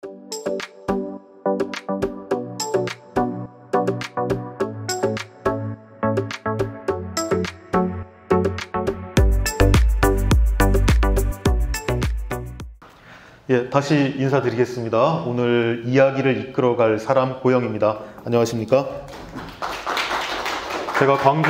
예, 다시 인사드리겠습니다. 오늘 이야기를 이끌어갈 사람 고영입니다. 안녕하십니까? 제가 광주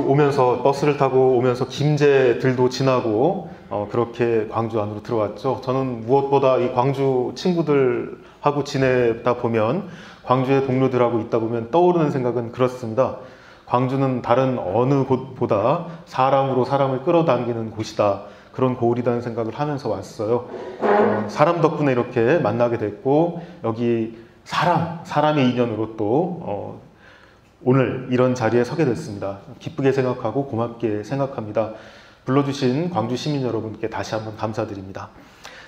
오면서 버스를 타고 오면서 김제들도 지나고 그렇게 광주 안으로 들어왔죠. 저는 무엇보다 이 광주 친구들하고 지내다 보면, 광주의 동료들하고 있다 보면 떠오르는 생각은 그렇습니다. 광주는 다른 어느 곳보다 사람으로 사람을 끌어당기는 곳이다. 그런 고을이라는 생각을 하면서 왔어요. 사람 덕분에 이렇게 만나게 됐고, 여기 사람의 인연으로 또 오늘 이런 자리에 서게 됐습니다. 기쁘게 생각하고 고맙게 생각합니다. 불러주신 광주 시민 여러분께 다시 한번 감사드립니다.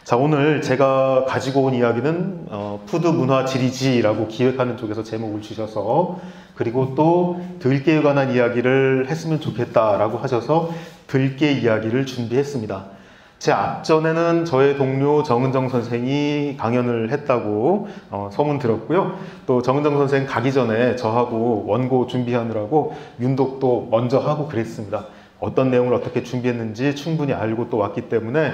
자, 오늘 제가 가지고 온 이야기는 푸드 문화 지리지라고 기획하는 쪽에서 제목을 주셔서, 그리고 또 들깨에 관한 이야기를 했으면 좋겠다라고 하셔서 들깨 이야기를 준비했습니다. 제 앞전에는 저의 동료 정은정 선생이 강연을 했다고 소문 들었고요. 또 정은정 선생 가기 전에 저하고 원고 준비하느라고 윤독도 먼저 하고 그랬습니다. 어떤 내용을 어떻게 준비했는지 충분히 알고 또 왔기 때문에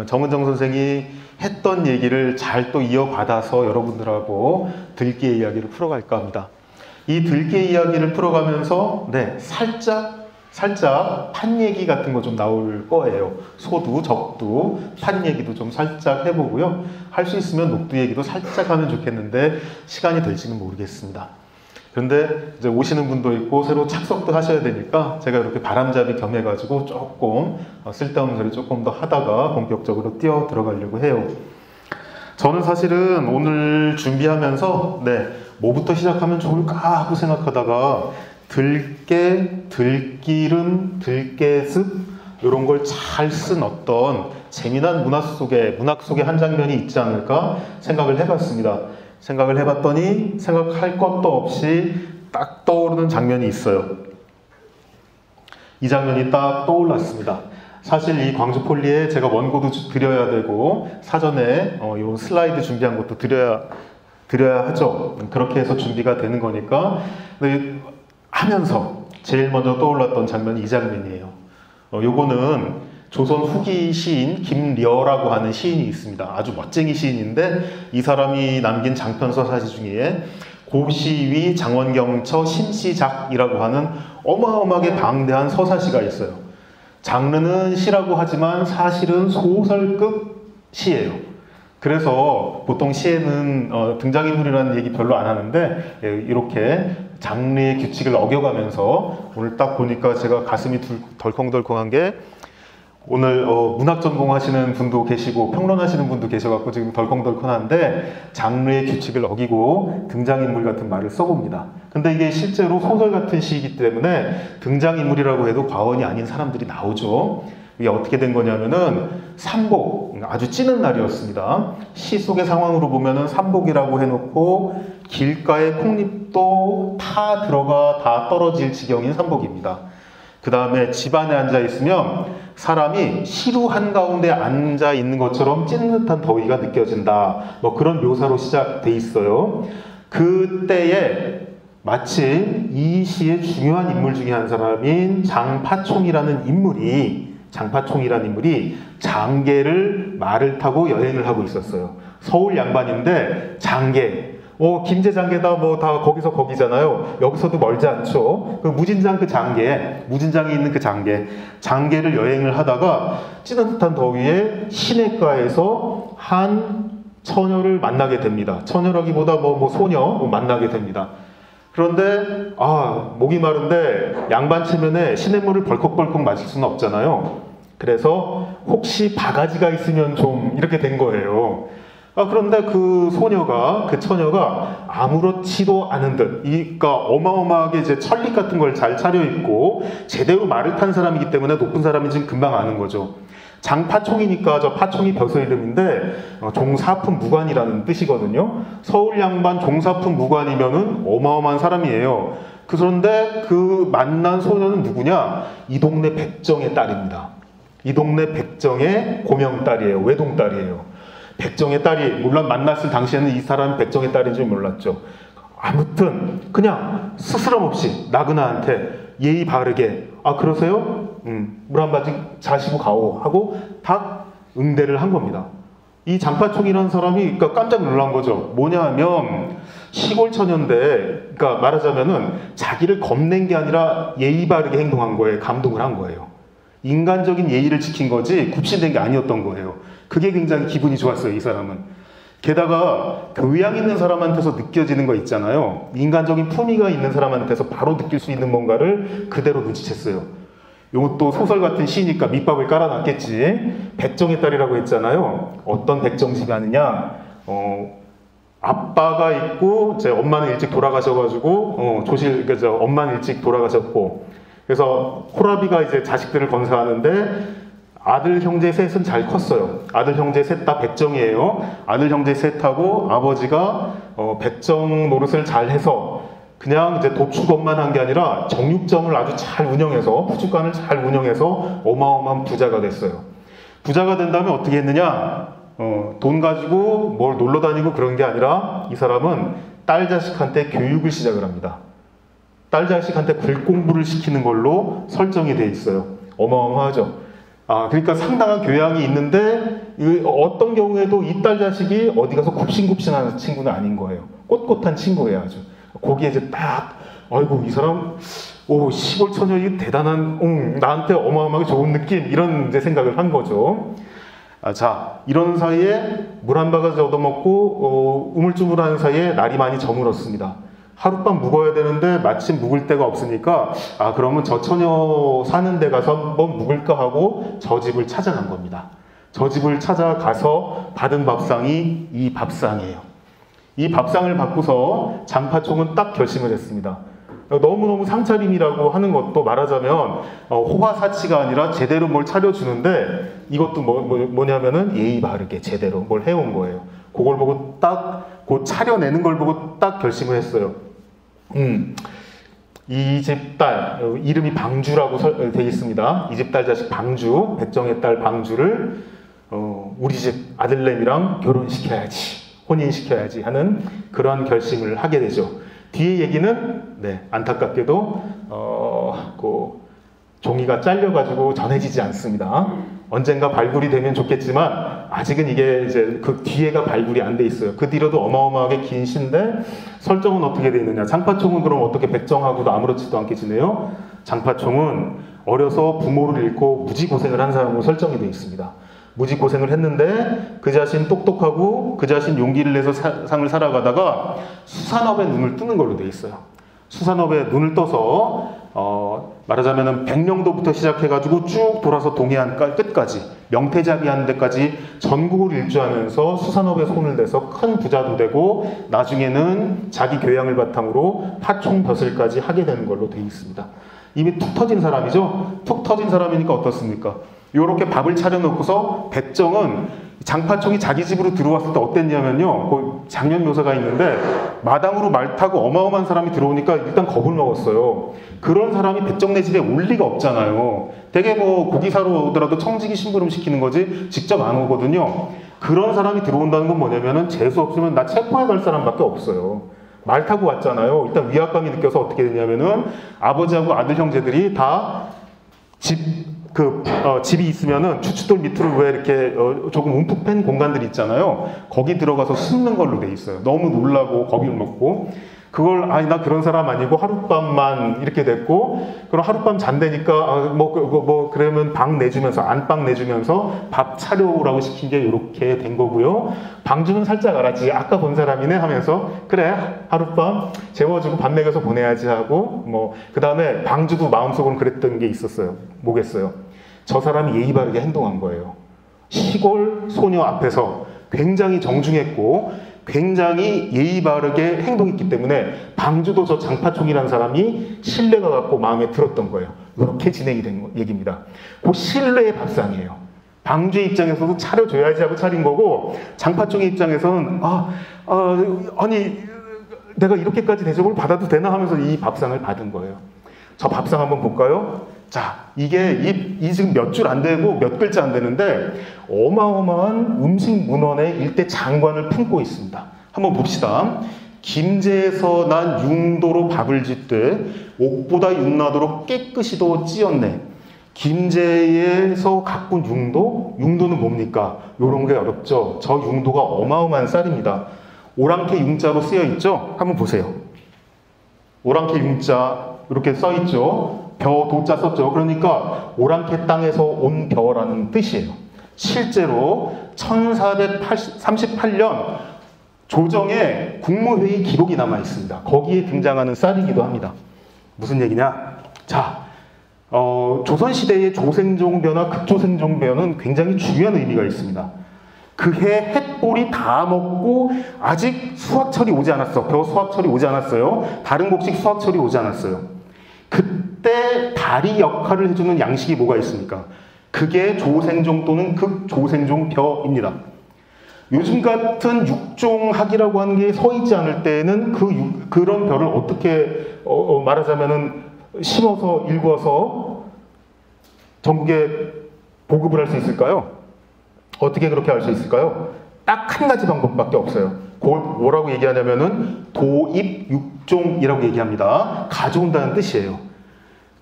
정은정 선생이 했던 얘기를 잘 또 이어받아서 여러분들하고 들깨 이야기를 풀어갈까 합니다. 이 들깨 이야기를 풀어가면서 살짝 판 얘기 같은 거 좀 나올 거예요. 소두, 적두, 판 얘기도 좀 살짝 해보고요. 할 수 있으면 녹두 얘기도 살짝 하면 좋겠는데 시간이 될지는 모르겠습니다. 그런데 이제 오시는 분도 있고 새로 착석도 하셔야 되니까 제가 이렇게 바람잡이 겸해가지고 조금 쓸데없는 소리 조금 더 하다가 본격적으로 뛰어 들어가려고 해요. 저는 사실은 오늘 준비하면서 뭐부터 시작하면 좋을까 하고 생각하다가 들깨, 들기름, 들깨습 이런 걸 잘 쓴 어떤 재미난 문학 속에 한 장면이 있지 않을까 생각을 해봤습니다. 생각을 해봤더니 생각할 것도 없이 딱 떠오르는 장면이 있어요. 이 장면이 딱 떠올랐습니다. 사실 이 광주 폴리에 제가 원고도 드려야 되고 사전에 이 슬라이드 준비한 것도 드려야 하죠. 그렇게 해서 준비가 되는 거니까. 하면서 제일 먼저 떠올랐던 장면이 이 장면이에요. 요거는 조선 후기 시인 김려라고 하는 시인이 있습니다. 아주 멋쟁이 시인인데 이 사람이 남긴 장편 서사시 중에 고시위 장원경처 신시작이라고 하는 어마어마하게 방대한 서사시가 있어요. 장르는 시라고 하지만 사실은 소설급 시예요. 그래서 보통 시에는 등장인물이라는 얘기 별로 안 하는데 이렇게 장르의 규칙을 어겨가면서 오늘 딱 보니까 제가 가슴이 덜컹덜컹한 게, 오늘 문학 전공하시는 분도 계시고 평론하시는 분도 계셔갖고 지금 덜컹덜컹한데 장르의 규칙을 어기고 등장인물 같은 말을 써봅니다. 근데 이게 실제로 소설 같은 시이기 때문에 등장인물이라고 해도 과언이 아닌 사람들이 나오죠. 이게 어떻게 된 거냐면은 삼복, 아주 찌는 날이었습니다. 시 속의 상황으로 보면은 삼복이라고 해놓고 길가에 콩잎도 다 들어가 다 떨어질 지경인 삼복입니다. 그 다음에 집 안에 앉아 있으면 사람이 시루 한가운데 앉아 있는 것처럼 찌는 듯한 더위가 느껴진다. 뭐 그런 묘사로 시작돼 있어요. 그때에 마침 이 시의 중요한 인물 중에 한 사람인 장파총이라는 인물이 장계를 말을 타고 여행을 하고 있었어요. 서울 양반인데 장계, 김제장계다 뭐 다 거기서 거기잖아요. 여기서도 멀지 않죠. 그 무진장 그 장계, 무진장에 있는 그 장계를 여행을 하다가 찌는 듯한 더위에 시내가에서 한 처녀를 만나게 됩니다. 처녀라기보다 소녀 만나게 됩니다. 그런데 목이 마른데 양반 체면에 시냇물을 벌컥벌컥 마실 수는 없잖아요. 그래서 혹시 바가지가 있으면 좀 이렇게 된 거예요. 그런데 그 처녀가 아무렇지도 않은 듯, 그러니까 어마어마하게 이제 천리 같은 걸 잘 차려입고 제대로 말을 탄 사람이기 때문에 높은 사람인지는 금방 아는 거죠. 장파총이니까 저 파총이 벼슬 이름인데 종사품 무관이라는 뜻이거든요. 서울 양반 종사품 무관이면은 어마어마한 사람이에요. 그런데 그 만난 소녀는 누구냐? 이 동네 백정의 딸입니다. 이 동네 백정의 고명딸이에요. 외동딸이에요. 백정의 딸이, 물론 만났을 당시에는 이 사람이 백정의 딸인 줄 몰랐죠. 아무튼 그냥 스스럼 없이 나그나한테 예의 바르게 아 그러세요? 물 한 바지 자시고 가오 하고 딱 응대를 한 겁니다. 이 장파총이라는 사람이 그러니까 깜짝 놀란 거죠. 뭐냐 하면 시골 처녀인데 그러니까 말하자면은 자기를 겁낸 게 아니라 예의 바르게 행동한 거에 감동을 한 거예요. 인간적인 예의를 지킨 거지 굽신된 게 아니었던 거예요. 그게 굉장히 기분이 좋았어요, 이 사람은. 게다가 교양 있는 사람한테서 느껴지는 거 있잖아요. 인간적인 품위가 있는 사람한테서 바로 느낄 수 있는 뭔가를 그대로 눈치챘어요. 이것도 소설 같은 시니까 밑밥을 깔아놨겠지. 백정의 딸이라고 했잖아요. 어떤 백정집이 하느냐. 아빠가 있고 제 엄마는 일찍 돌아가셔가지고 그래서 엄마는 일찍 돌아가셨고 그래서 호라비가 이제 자식들을 건사하는데 아들 형제 셋은 잘 컸어요. 아들 형제 셋 다 백정이에요. 아들 형제 셋하고 아버지가 백정 노릇을 잘 해서 그냥 이제 도축업만 한 게 아니라 정육점을 아주 잘 운영해서 푸주간을 잘 운영해서 어마어마한 부자가 됐어요. 부자가 된 다음에 어떻게 했느냐? 돈 가지고 뭘 놀러 다니고 그런 게 아니라 이 사람은 딸 자식한테 교육을 시작을 합니다. 딸 자식한테 글공부를 시키는 걸로 설정이 돼 있어요. 어마어마하죠. 그러니까 상당한 교양이 있는데 어떤 경우에도 이 딸 자식이 어디 가서 굽신굽신하는 친구는 아닌 거예요. 꼿꼿한 친구예요, 아주. 거기에 이제 딱 아이고 이 사람 시골 처녀 이 대단한 나한테 어마어마하게 좋은 느낌 이런 이제 생각을 한 거죠. 자 이런 사이에 물 한 바가지 얻어먹고 우물쭈물하는 사이에 날이 많이 저물었습니다. 하룻밤 묵어야 되는데 마침 묵을 데가 없으니까 그러면 저 처녀 사는 데 가서 한번 묵을까 하고 저 집을 찾아간 겁니다. 저 집을 찾아가서 받은 밥상이 이 밥상이에요. 이 밥상을 받고서 장파총은 딱 결심을 했습니다. 너무너무 상차림이라고 하는 것도 말하자면 호화사치가 아니라 제대로 뭘 차려주는데 이것도 뭐냐면은 예의 바르게 제대로 뭘 해온 거예요. 그걸 보고 딱 그 차려내는 걸 보고 딱 결심을 했어요. 이 집 딸 이름이 방주라고 되어 있습니다. 이 집 딸 자식 방주, 백정의 딸 방주를 우리 집 아들내미랑 결혼시켜야지, 혼인시켜야지 하는 그런 결심을 하게 되죠. 뒤에 얘기는 안타깝게도 그 종이가 잘려가지고 전해지지 않습니다. 언젠가 발굴이 되면 좋겠지만 아직은 이게 이제 그 뒤에가 발굴이 안 돼 있어요. 그 뒤로도 어마어마하게 긴 시인데 설정은 어떻게 돼 있느냐. 장파총은 그럼 어떻게 백정하고도 아무렇지도 않게 지내요? 장파총은 어려서 부모를 잃고 무지 고생을 한 사람으로 설정이 돼 있습니다. 무지 고생을 했는데 그 자신 똑똑하고 그 자신 용기를 내서 상을 살아가다가 수산업에 눈을 뜨는 걸로 돼 있어요. 수산업에 눈을 떠서 말하자면은 백령도부터 시작해가지고 쭉 돌아서 동해안 끝까지 명태잡이하는 데까지 전국을 일주하면서 수산업에 손을 대서 큰 부자도 되고 나중에는 자기 교양을 바탕으로 파총벼슬까지 하게 되는 걸로 돼 있습니다. 이미 툭 터진 사람이죠. 툭 터진 사람이니까 어떻습니까? 요렇게 밥을 차려놓고서 백정은 장파총이 자기 집으로 들어왔을 때 어땠냐면요. 그 장면 묘사가 있는데 마당으로 말 타고 어마어마한 사람이 들어오니까 일단 겁을 먹었어요. 그런 사람이 백정네 집에 올 리가 없잖아요. 되게 고기 사러 오더라도 청지기 심부름 시키는 거지 직접 안 오거든요. 그런 사람이 들어온다는 건 뭐냐면은 재수 없으면 나 체포해 갈 사람밖에 없어요. 말 타고 왔잖아요. 일단 위압감이 느껴서 어떻게 되냐면은 아버지하고 아들 형제들이 다 집이 있으면은 주춧돌 밑으로 왜 이렇게 조금 움푹 팬 공간들이 있잖아요. 거기 들어가서 숨는 걸로 돼 있어요. 너무 놀라고 겁이 먹고 그걸 나 그런 사람 아니고 하룻밤만 이렇게 됐고 그럼 하룻밤 잔다니까 그러면 방 내주면서 안방 내주면서 밥 차려오라고 시킨 게 이렇게 된 거고요. 방주는 살짝 알았지. 아까 본 사람이네 하면서 그래 하룻밤 재워주고 밥 먹여서 보내야지 하고 그 다음에 방주도 마음속으로 그랬던 게 있었어요. 뭐겠어요? 저 사람이 예의 바르게 행동한 거예요. 시골 소녀 앞에서 굉장히 정중했고 굉장히 예의 바르게 행동했기 때문에 방주도 저 장파총이라는 사람이 신뢰가 갖고 마음에 들었던 거예요. 이렇게 진행이 된 얘기입니다. 그 신뢰의 밥상이에요. 방주의 입장에서도 차려줘야지 하고 차린 거고 장파총의 입장에서는 아니 내가 이렇게까지 대접을 받아도 되나 하면서 이 밥상을 받은 거예요. 저 밥상 한번 볼까요? 자, 이게 이 지금 몇 줄 안 되고 몇 글자 안 되는데 어마어마한 음식 문헌의 일대 장관을 품고 있습니다. 한번 봅시다. 김제에서 난 융도로 밥을 짓되 옥보다 윤나도로 깨끗이도 찌었네. 김제에서 가꾼 융도? 융도는 뭡니까? 요런 게 어렵죠. 저 융도가 어마어마한 쌀입니다. 오랑캐 융자로 쓰여 있죠? 한번 보세요. 오랑캐 융자 이렇게 써 있죠? 벼 도자 썼죠? 그러니까 오랑캐 땅에서 온 벼라는 뜻이에요. 실제로 1438년 조정에 국무회의 기록이 남아 있습니다. 거기에 등장하는 쌀이기도 합니다. 무슨 얘기냐? 자, 조선시대의 조생종벼나 극조생종벼는 굉장히 중요한 의미가 있습니다. 그해 햇볼이 다 먹고 아직 수확철이 오지 않았어. 벼 수확철이 오지 않았어요. 다른 곡식 수확철이 오지 않았어요. 그때 다리 역할을 해주는 양식이 뭐가 있습니까? 그게 조생종 또는 극조생종벼입니다. 요즘 같은 육종학이라고 하는 게 서 있지 않을 때는 그런 벼를 어떻게 말하자면은 심어서 일궈서 전국에 보급을 할 수 있을까요? 어떻게 그렇게 할 수 있을까요? 딱 한 가지 방법밖에 없어요. 그걸 뭐라고 얘기하냐면은 도입육종이라고 얘기합니다. 가져온다는 뜻이에요.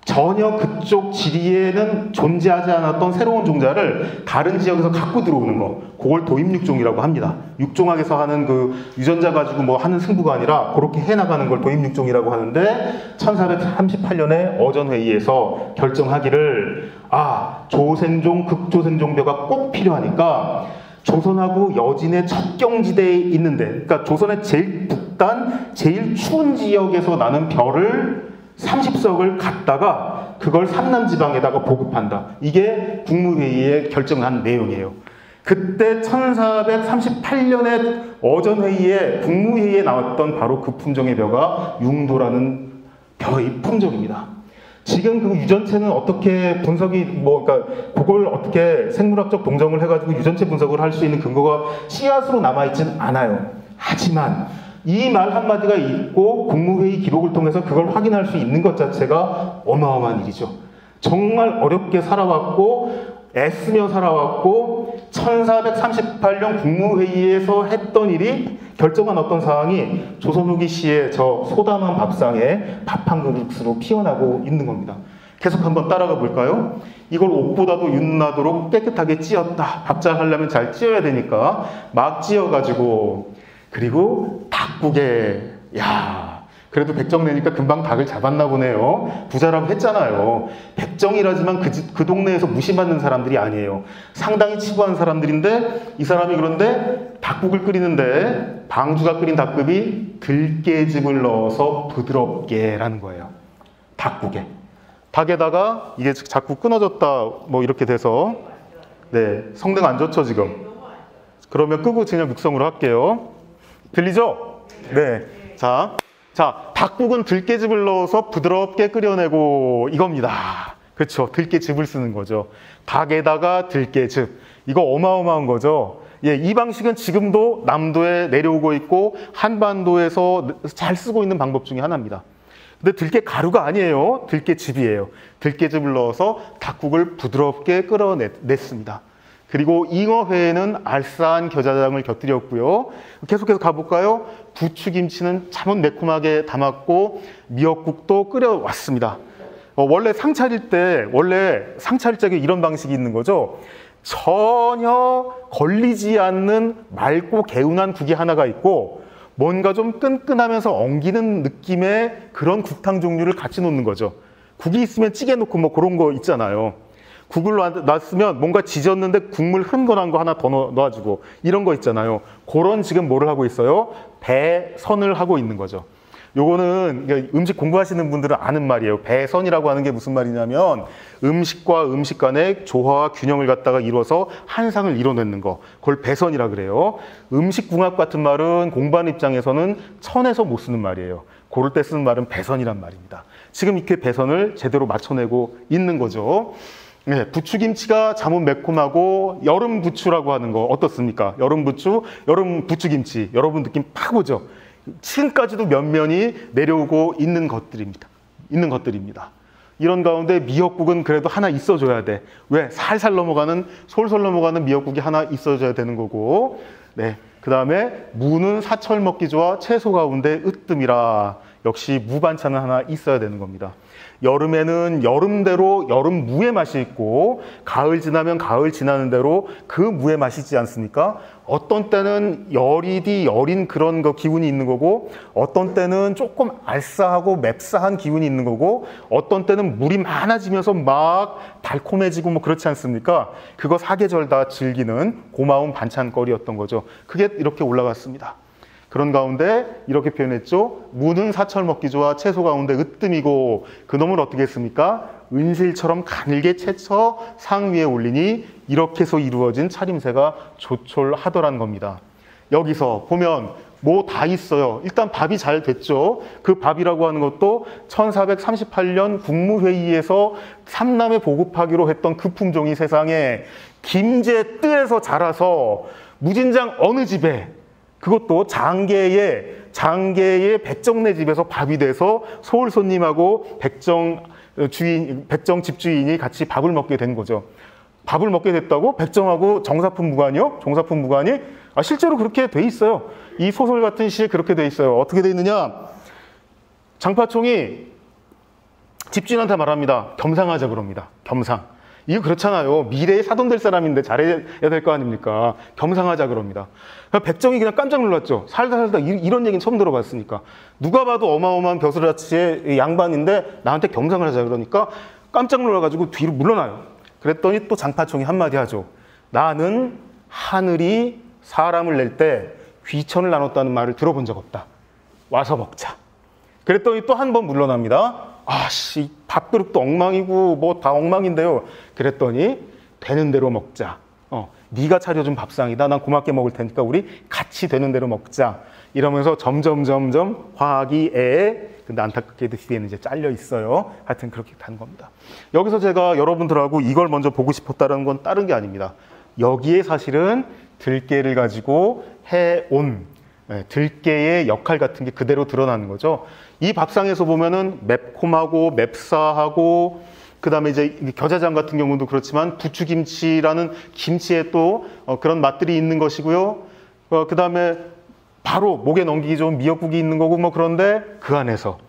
전혀 그쪽 지리에는 존재하지 않았던 새로운 종자를 다른 지역에서 갖고 들어오는 거, 그걸 도입육종이라고 합니다. 육종학에서 하는 그 유전자 가지고 뭐 하는 승부가 아니라 그렇게 해나가는 걸 도입육종이라고 하는데 1438년에 어전회의에서 결정하기를 조생종, 극조생종벼가 꼭 필요하니까 조선하고 여진의 첩경지대에 있는데, 그러니까 조선의 제일 북단, 제일 추운 지역에서 나는 벼를 30석을 갖다가 그걸 삼남지방에다가 보급한다. 이게 국무회의에 결정한 내용이에요. 그때 1438년에 어전회의에 국무회의에 나왔던 바로 그 품종의 벼가 융도라는 벼의 품종입니다. 지금 그 유전체는 어떻게 분석이 그러니까 그걸 어떻게 생물학적 동정을 해가지고 유전체 분석을 할 수 있는 근거가 씨앗으로 남아있진 않아요. 하지만 이 말 한마디가 있고 국무회의 기록을 통해서 그걸 확인할 수 있는 것 자체가 어마어마한 일이죠. 정말 어렵게 살아왔고 애쓰며 살아왔고 1438년 국무회의에서 했던 일이 결정한 어떤 사항이 조선 후기 시의 저 소담한 밥상에 밥 한 그릇으로 피어나고 있는 겁니다. 계속 한번 따라가 볼까요? 이걸 옥보다도 윤나도록 깨끗하게 찌었다. 밥 잘 하려면 잘 찌어야 되니까 막 찌어가지고, 그리고 닭국에, 그래도 백정 내니까 금방 닭을 잡았나 보네요. 부자라고 했잖아요. 백정이라지만 그 동네에서 무시받는 사람들이 아니에요. 상당히 치부한 사람들인데 이 사람이 그런데 닭국을 끓이는데 방주가 끓인 닭급이 들깨즙을 넣어서 부드럽게 라는 거예요. 닭국에. 닭에다가 이게 자꾸 끊어졌다 뭐 이렇게 돼서 성능 안 좋죠 지금. 그러면 끄고 그냥 육성으로 할게요. 들리죠? 네. 자, 닭국은 들깨즙을 넣어서 부드럽게 끓여내고 이겁니다. 그렇죠. 들깨즙을 쓰는 거죠. 닭에다가 들깨즙. 이거 어마어마한 거죠. 이 방식은 지금도 남도에 내려오고 있고 한반도에서 잘 쓰고 있는 방법 중에 하나입니다. 근데 들깨 가루가 아니에요. 들깨즙이에요. 들깨즙을 넣어서 닭국을 부드럽게 끓여냈습니다. 그리고 잉어회에는 알싸한 겨자장을 곁들였고요. 계속해서 가볼까요? 부추김치는 참은 매콤하게 담았고 미역국도 끓여왔습니다. 원래 상 차릴 때 이런 방식이 있는 거죠. 전혀 걸리지 않는 맑고 개운한 국이 하나가 있고 뭔가 좀 끈끈하면서 엉기는 느낌의 그런 국탕 종류를 같이 놓는 거죠. 국이 있으면 찌개 놓고 뭐 그런 거 있잖아요. 국을 놨으면 뭔가 지졌는데 국물 흥건한 거 하나 더 넣어주고 이런 거 있잖아요. 그런 지금 뭐를 하고 있어요? 배선을 하고 있는 거죠. 요거는 음식 공부하시는 분들은 아는 말이에요. 배선이라고 하는 게 무슨 말이냐면 음식과 음식 간의 조화와 균형을 갖다가 이루어서 한 상을 이뤄내는 거. 그걸 배선이라 그래요. 음식궁합 같은 말은 공부하는 입장에서는 천에서 못 쓰는 말이에요. 그럴 때 쓰는 말은 배선이란 말입니다. 지금 이렇게 배선을 제대로 맞춰내고 있는 거죠. 부추김치가 자문 매콤하고 여름 부추라고 하는 거 어떻습니까? 여름 부추, 여름 부추김치. 여러분 느낌 팍 오죠? 층까지도 면면이 내려오고 있는 것들입니다. 이런 가운데 미역국은 그래도 하나 있어줘야 돼. 왜? 살살 넘어가는, 솔솔 넘어가는 미역국이 하나 있어줘야 되는 거고. 네. 그 다음에 무는 사철 먹기 좋아 채소 가운데 으뜸이라. 역시 무 반찬은 하나 있어야 되는 겁니다. 여름에는 여름대로 여름 무의 맛이 있고, 가을 지나면 가을 지나는 대로 그 무의 맛이 있지 않습니까? 어떤 때는 여린 그런 거 기운이 있는 거고, 어떤 때는 조금 알싸하고 맵싸한 기운이 있는 거고, 어떤 때는 물이 많아지면서 막 달콤해지고 뭐 그렇지 않습니까? 그거 사계절 다 즐기는 고마운 반찬거리였던 거죠. 그게 이렇게 올라갔습니다. 그런 가운데 이렇게 표현했죠. 무는 사철 먹기 좋아 채소 가운데 으뜸이고, 그놈을 어떻게 했습니까? 은실처럼 가늘게 채쳐 상 위에 올리니 이렇게 해서 이루어진 차림새가 조촐하더란 겁니다. 여기서 보면 뭐 다 있어요. 일단 밥이 잘 됐죠. 그 밥이라고 하는 것도 1438년 국무회의에서 삼남에 보급하기로 했던 그 품종이 세상에 김제 뜰에서 자라서 무진장 어느 집에, 그것도 장계의 백정네 집에서 밥이 돼서 서울 손님하고 백정 집주인이 같이 밥을 먹게 된 거죠. 밥을 먹게 됐다고? 백정하고 정사품 무관이요? 정사품 무관이? 실제로 그렇게 돼 있어요. 이 소설 같은 시에 그렇게 돼 있어요. 어떻게 돼 있느냐? 장파총이 집주인한테 말합니다. 겸상하자 그럽니다. 겸상. 이거 그렇잖아요. 미래에 사돈 될 사람인데 잘해야 될 거 아닙니까? 겸상하자 그럽니다. 백정이 그냥 깜짝 놀랐죠. 살다 이런 얘기는 처음 들어봤으니까. 누가 봐도 어마어마한 벼슬아치의 양반인데 나한테 겸상을 하자 그러니까 깜짝 놀라가지고 뒤로 물러나요. 그랬더니 또 장파총이 한마디 하죠. 나는 하늘이 사람을 낼 때 귀천을 나눴다는 말을 들어본 적 없다. 와서 먹자. 그랬더니 또 한 번 물러납니다. 밥그릇도 엉망이고 뭐 다 엉망인데요. 그랬더니 되는 대로 먹자. 네가 차려준 밥상이다. 난 고맙게 먹을 테니까 우리 같이 되는 대로 먹자. 이러면서 점점 화기애애. 근데 안타깝게도 뒤에는 이제 잘려 있어요. 하여튼 그렇게 간 겁니다. 여기서 제가 여러분들하고 이걸 먼저 보고 싶었다는 건 다른 게 아닙니다. 여기에 사실은 들깨를 가지고 해온 들깨의 역할 같은 게 그대로 드러나는 거죠. 이 밥상에서 보면은 맵콤하고 맵싸하고, 그 다음에 이제 겨자장 같은 경우도 그렇지만 부추김치라는 김치에 또 그런 맛들이 있는 것이고요. 그 다음에 바로 목에 넘기기 좋은 미역국이 있는 거고 뭐, 그런데 그 안에서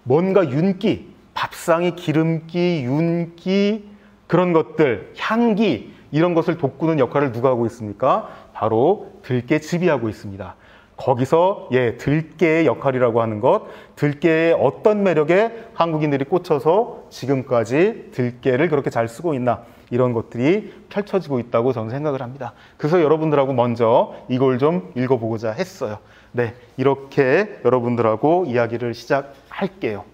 뭔가 윤기, 밥상의 기름기, 윤기, 그런 것들, 향기, 이런 것을 돋구는 역할을 누가 하고 있습니까? 바로 들깨즙이 하고 있습니다. 거기서 들깨의 역할이라고 하는 것, 들깨의 어떤 매력에 한국인들이 꽂혀서 지금까지 들깨를 그렇게 잘 쓰고 있나, 이런 것들이 펼쳐지고 있다고 저는 생각을 합니다. 그래서 여러분들하고 먼저 이걸 좀 읽어보고자 했어요. 네, 이렇게 여러분들하고 이야기를 시작할게요.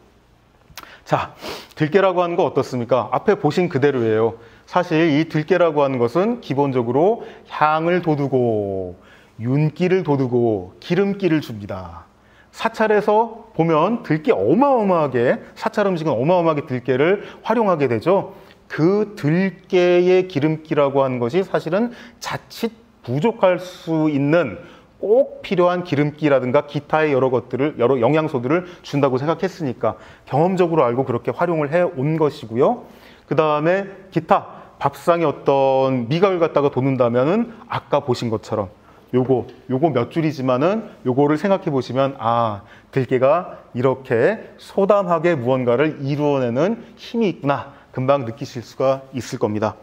자, 들깨라고 하는 거 어떻습니까? 앞에 보신 그대로예요. 사실 이 들깨라고 하는 것은 기본적으로 향을 돋우고 윤기를 돋우고 기름기를 줍니다. 사찰에서 보면 들깨 어마어마하게, 사찰 음식은 어마어마하게 들깨를 활용하게 되죠. 그 들깨의 기름기라고 하는 것이 사실은 자칫 부족할 수 있는 꼭 필요한 기름기라든가 기타의 여러 것들을, 여러 영양소들을 준다고 생각했으니까 경험적으로 알고 그렇게 활용을 해온 것이고요. 그 다음에 기타 밥상에 어떤 미각을 갖다가 돋는다면은 아까 보신 것처럼 요거 몇 줄이지만은 요거를 생각해 보시면, 들깨가 이렇게 소담하게 무언가를 이루어내는 힘이 있구나, 금방 느끼실 수가 있을 겁니다.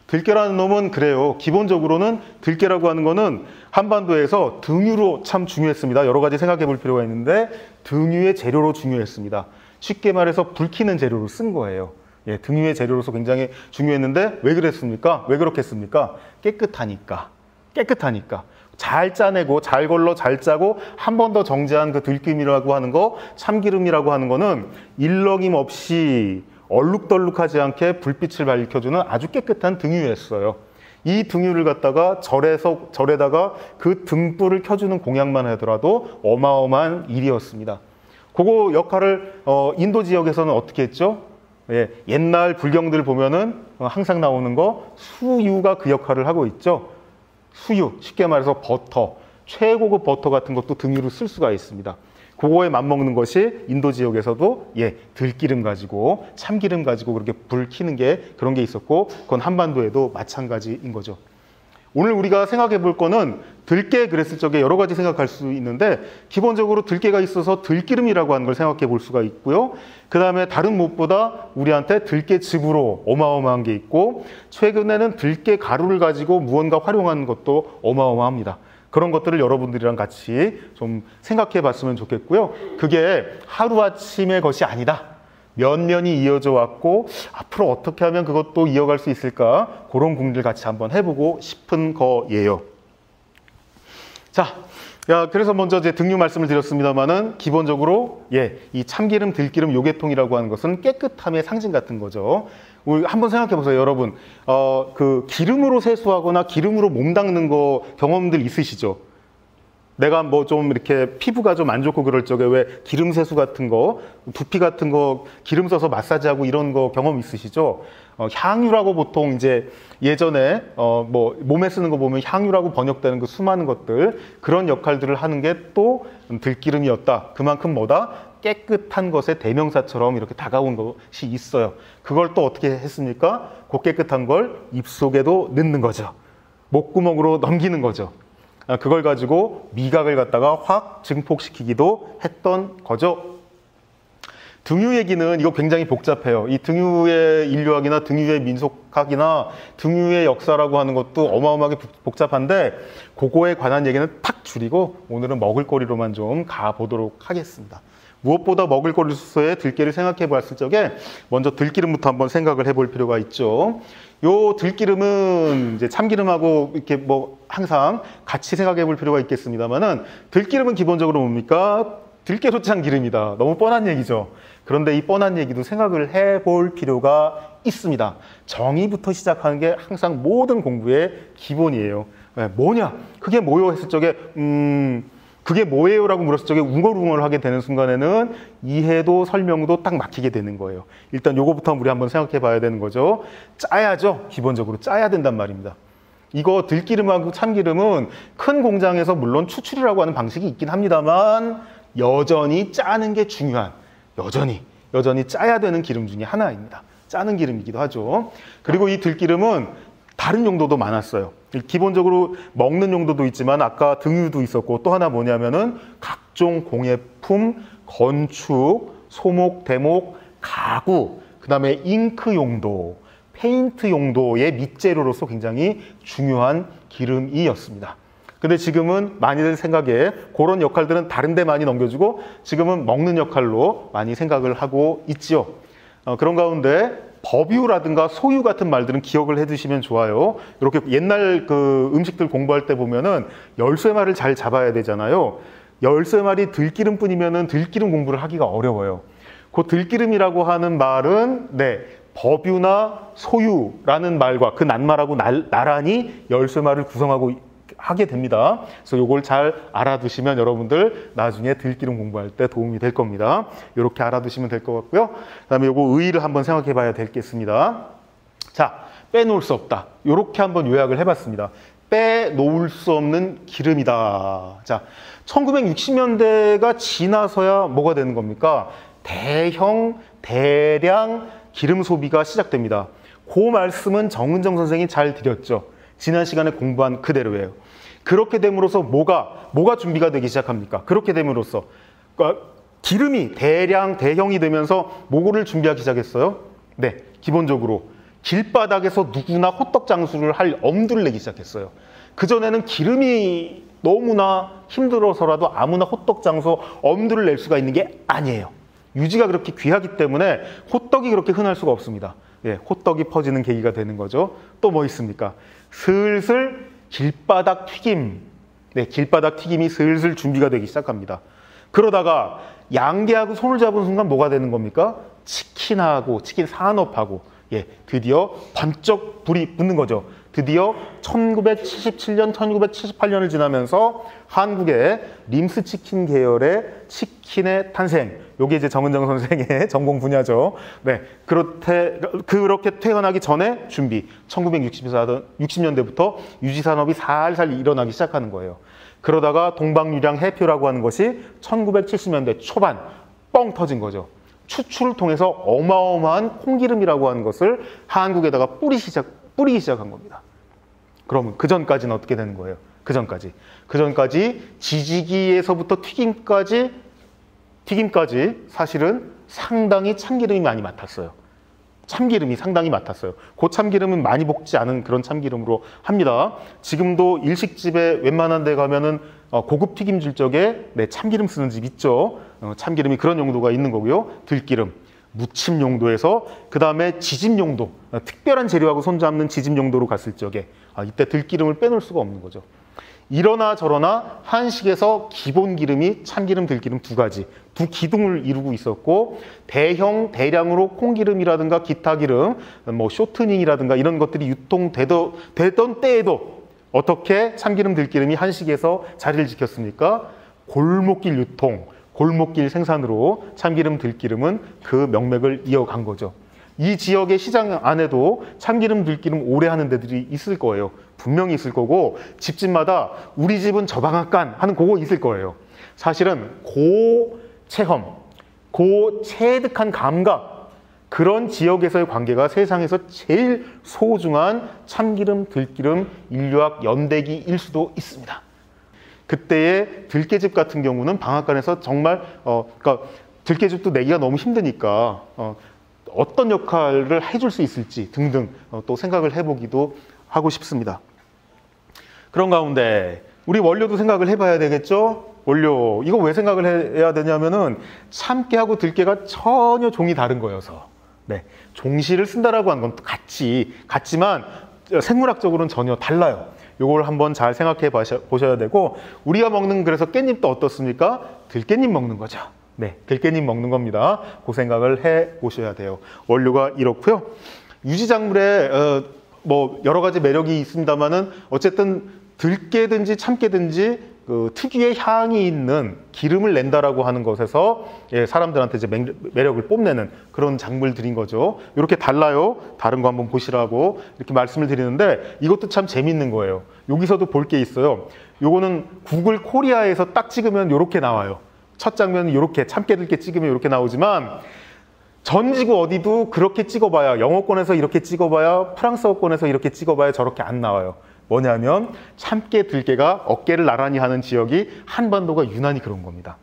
들깨라는 놈은 그래요. 기본적으로는 들깨라고 하는 거는 한반도에서 등유로 참 중요했습니다. 여러 가지 생각해 볼 필요가 있는데 등유의 재료로 중요했습니다. 쉽게 말해서 불키는 재료로 쓴 거예요. 등유의 재료로서 굉장히 중요했는데 왜 그랬습니까? 왜 그렇겠습니까? 깨끗하니까. 잘 짜내고 잘 걸러 잘 짜고 한 번 더 정제한 그 들기름이라고 하는 거, 참기름이라고 하는 거는 일렁임 없이 얼룩덜룩하지 않게 불빛을 밝혀주는 아주 깨끗한 등유였어요. 이 등유를 갖다가 절에다가 그 등불을 켜주는 공약만 하더라도 어마어마한 일이었습니다. 그거 역할을 인도 지역에서는 어떻게 했죠? 옛날 불경들 보면은 항상 나오는 거 수유가 그 역할을 하고 있죠. 수유, 쉽게 말해서 버터, 최고급 버터 같은 것도 등유로 쓸 수가 있습니다. 그거에 맞먹는 것이 인도 지역에서도 들기름 가지고 참기름 가지고 그렇게 불 켜는 게 그런 게 있었고, 그건 한반도에도 마찬가지인 거죠. 오늘 우리가 생각해 볼 거는 들깨 그랬을 적에 여러 가지 생각할 수 있는데, 기본적으로 들깨가 있어서 들기름이라고 하는 걸 생각해 볼 수가 있고요. 그 다음에 다른 무엇보다 우리한테 들깨즙으로 어마어마한 게 있고, 최근에는 들깨 가루를 가지고 무언가 활용하는 것도 어마어마합니다. 그런 것들을 여러분들이랑 같이 좀 생각해 봤으면 좋겠고요. 그게 하루아침의 것이 아니다. 면면이 이어져 왔고 앞으로 어떻게 하면 그것도 이어갈 수 있을까, 그런 공부를 같이 한번 해보고 싶은 거예요. 자, 그래서 먼저 이제 등유 말씀을 드렸습니다만은, 기본적으로 이 참기름, 들기름, 요계통이라고 하는 것은 깨끗함의 상징 같은 거죠. 우리 한번 생각해 보세요, 여러분. 그 기름으로 세수하거나 기름으로 몸 닦는 거 경험들 있으시죠? 내가 뭐 좀 이렇게 피부가 좀 안 좋고 그럴 적에 왜 기름 세수 같은 거, 두피 같은 거 기름 써서 마사지하고 이런 거 경험 있으시죠? 향유라고 보통 이제 예전에 뭐 몸에 쓰는 거 보면 향유라고 번역되는 그 수많은 것들, 그런 역할들을 하는 게 또 들기름이었다. 그만큼 뭐다? 깨끗한 것의 대명사처럼 이렇게 다가온 것이 있어요. 그걸 또 어떻게 했습니까? 그 깨끗한 걸 입속에도 넣는 거죠. 목구멍으로 넘기는 거죠. 그걸 가지고 미각을 갖다가 확 증폭시키기도 했던 거죠. 등유 얘기는 이거 굉장히 복잡해요. 이 등유의 인류학이나 등유의 민속학이나 등유의 역사라고 하는 것도 어마어마하게 복잡한데, 그거에 관한 얘기는 탁 줄이고 오늘은 먹을거리로만 좀 가보도록 하겠습니다. 무엇보다 먹을거리 순서에 들깨를 생각해 봤을 적에 먼저 들기름부터 한번 생각을 해볼 필요가 있죠. 요 들기름은 이제 참기름하고 이렇게 뭐 항상 같이 생각해 볼 필요가 있겠습니다만은, 들기름은 기본적으로 뭡니까? 들깨로 짠 기름이다. 너무 뻔한 얘기죠. 그런데 이 뻔한 얘기도 생각을 해볼 필요가 있습니다. 정의부터 시작하는 게 항상 모든 공부의 기본이에요. 뭐냐? 그게 뭐요? 했을 적에 그게 뭐예요? 라고 물었을 적에 웅얼웅얼 하게 되는 순간에는 이해도 설명도 딱 막히게 되는 거예요. 일단 요거부터 우리 한번 생각해 봐야 되는 거죠. 짜야죠. 기본적으로 짜야 된단 말입니다. 이거 들기름하고 참기름은 큰 공장에서 물론 추출이라고 하는 방식이 있긴 합니다만, 여전히 짜는 게 중요한, 여전히 짜야 되는 기름 중에 하나입니다. 짜는 기름이기도 하죠. 그리고 이 들기름은 다른 용도도 많았어요. 기본적으로 먹는 용도도 있지만 아까 등유도 있었고, 또 하나 뭐냐면은 각종 공예품, 건축, 소목, 대목, 가구, 그 다음에 잉크 용도, 페인트 용도의 밑재료로서 굉장히 중요한 기름이었습니다. 근데 지금은 많이들 생각에 그런 역할들은 다른 데 많이 넘겨주고 지금은 먹는 역할로 많이 생각을 하고 있지요. 그런 가운데 법유라든가 소유 같은 말들은 기억을 해두시면 좋아요. 이렇게 옛날 그 음식들 공부할 때 보면은 열쇠말을 잘 잡아야 되잖아요. 열쇠말이 들기름뿐이면은 들기름 공부를 하기가 어려워요. 그 들기름이라고 하는 말은 법유나 소유라는 말과 그 낱말하고 나란히 열쇠말을 구성하고 하게 됩니다. 그래서 이걸 잘 알아두시면 여러분들 나중에 들기름 공부할 때 도움이 될 겁니다. 이렇게 알아두시면 될 것 같고요. 그 다음에 요거 의의를 한번 생각해 봐야 되겠습니다. 자, 빼놓을 수 없다. 이렇게 한번 요약을 해봤습니다. 빼놓을 수 없는 기름이다. 자, 1960년대가 지나서야 뭐가 되는 겁니까? 대량 기름 소비가 시작됩니다. 그 말씀은 정은정 선생이 잘 드렸죠. 지난 시간에 공부한 그대로예요. 그렇게 됨으로써 뭐가 준비가 되기 시작합니까? 그렇게 됨으로써 기름이 대형이 되면서 뭐를 준비하기 시작했어요? 기본적으로 길바닥에서 누구나 호떡 장수를 할 엄두를 내기 시작했어요. 그전에는 기름이 너무나 힘들어서라도 아무나 호떡 장수 엄두를 낼 수가 있는 게 아니에요. 유지가 그렇게 귀하기 때문에 호떡이 그렇게 흔할 수가 없습니다. 호떡이 퍼지는 계기가 되는 거죠. 또 뭐 있습니까? 슬슬 길바닥 튀김, 길바닥 튀김이 슬슬 준비가 되기 시작합니다. 그러다가 양계하고 손을 잡은 순간 뭐가 되는 겁니까? 치킨 산업하고 드디어 번쩍 불이 붙는 거죠. 드디어 1977년, 1978년을 지나면서 한국의 림스치킨 계열의 치킨의 탄생. 요게 이제 정은정 선생의 전공 분야죠. 그렇게 퇴근하기 전에 준비. 1960년대부터 유지산업이 살살 일어나기 시작하는 거예요. 그러다가 동방유량 해표라고 하는 것이 1970년대 초반 뻥 터진 거죠. 추출을 통해서 어마어마한 콩기름이라고 하는 것을 한국에다가 뿌리기 시작한 겁니다. 그러면 그 전까지는 어떻게 되는 거예요? 그 전까지 지지기에서부터 튀김까지 사실은 상당히 참기름이 많이 맡았어요. 참기름이 상당히 맡았어요. 그 참기름은 많이 볶지 않은 그런 참기름으로 합니다. 지금도 일식집에 웬만한 데 가면은 고급 튀김줄 적에 참기름 쓰는 집 있죠. 참기름이 그런 용도가 있는 거고요. 들기름, 무침 용도에서 그 다음에 지짐 용도, 특별한 재료하고 손잡는 지짐 용도로 갔을 적에 이때 들기름을 빼놓을 수가 없는 거죠. 이러나 저러나 한식에서 기본 기름이 참기름, 들기름 두 가지, 두 기둥을 이루고 있었고 대량으로 콩기름이라든가 기타 기름, 쇼트닝이라든가 이런 것들이 유통되던 때에도 어떻게 참기름, 들기름이 한식에서 자리를 지켰습니까? 골목길 유통, 골목길 생산으로 참기름, 들기름은 그 명맥을 이어간 거죠. 이 지역의 시장 안에도 참기름, 들기름 오래 하는 데들이 있을 거예요. 분명히 있을 거고 집집마다 우리 집은 저 방앗간 하는 그거 있을 거예요. 사실은 고체험, 고체득한 감각, 그런 지역에서의 관계가 세상에서 제일 소중한 참기름, 들기름 인류학 연대기일 수도 있습니다. 그때의 들깨집 같은 경우는 방앗간에서 정말 그러니까 들깨집도 내기가 너무 힘드니까 어떤 역할을 해줄 수 있을지 등등 또 생각을 해보기도 하고 싶습니다. 그런 가운데 우리 원료도 생각을 해봐야 되겠죠? 원료, 이거 왜 생각을 해야 되냐면은 참깨하고 들깨가 전혀 종이 다른 거여서 종시를 쓴다라고 하는 건 같지만 생물학적으로는 전혀 달라요. 요걸 한번 잘 생각해 보셔야 되고, 우리가 먹는 그래서 깻잎도 어떻습니까? 들깻잎 먹는 거죠. 들깻잎 먹는 겁니다. 그 생각을 해 보셔야 돼요. 원료가 이렇고요. 유지작물에 여러 가지 매력이 있습니다만은 어쨌든 들깨든지 참깨든지 그 특유의 향이 있는 기름을 낸다라고 하는 것에서 사람들한테 이제 매력을 뽐내는 그런 작물들인 거죠. 이렇게 달라요. 다른 거 한번 보시라고 이렇게 말씀을 드리는데 이것도 참 재밌는 거예요. 여기서도 볼 게 있어요. 요거는 구글 코리아에서 딱 찍으면 이렇게 나와요. 첫 장면은 이렇게 참깨 들깨 찍으면 이렇게 나오지만 전 지구 어디도 그렇게 찍어봐야, 영어권에서 이렇게 찍어봐야, 프랑스어권에서 이렇게 찍어봐야 저렇게 안 나와요. 뭐냐면 참깨, 들깨가 어깨를 나란히 하는 지역이 한반도가 유난히 그런 겁니다.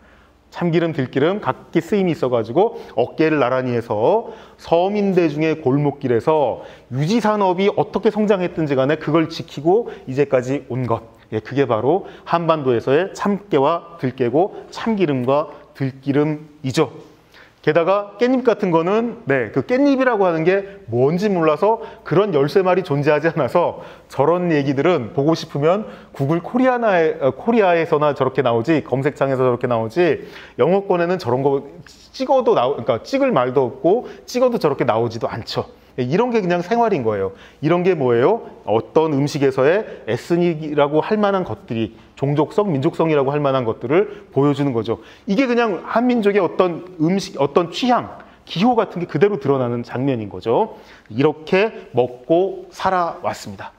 참기름, 들기름 각기 쓰임이 있어가지고 어깨를 나란히 해서 서민대 중에 골목길에서 유지산업이 어떻게 성장했든지 간에 그걸 지키고 이제까지 온 것. 그게 바로 한반도에서의 참깨와 들깨고 참기름과 들기름이죠. 게다가 깻잎 같은 거는 그 깻잎이라고 하는 게 뭔지 몰라서 그런 13마리 존재하지 않아서 저런 얘기들은 보고 싶으면 구글 코리아에서나 저렇게 나오지, 검색창에서 저렇게 나오지, 영어권에는 저런 거 찍어도 그러니까 찍을 말도 없고 찍어도 저렇게 나오지도 않죠. 이런 게 그냥 생활인 거예요. 이런 게 뭐예요? 어떤 음식에서의 에스닉이라고 할 만한 것들이, 종족성, 민족성이라고 할 만한 것들을 보여주는 거죠. 이게 그냥 한민족의 어떤 음식, 어떤 취향, 기호 같은 게 그대로 드러나는 장면인 거죠. 이렇게 먹고 살아왔습니다.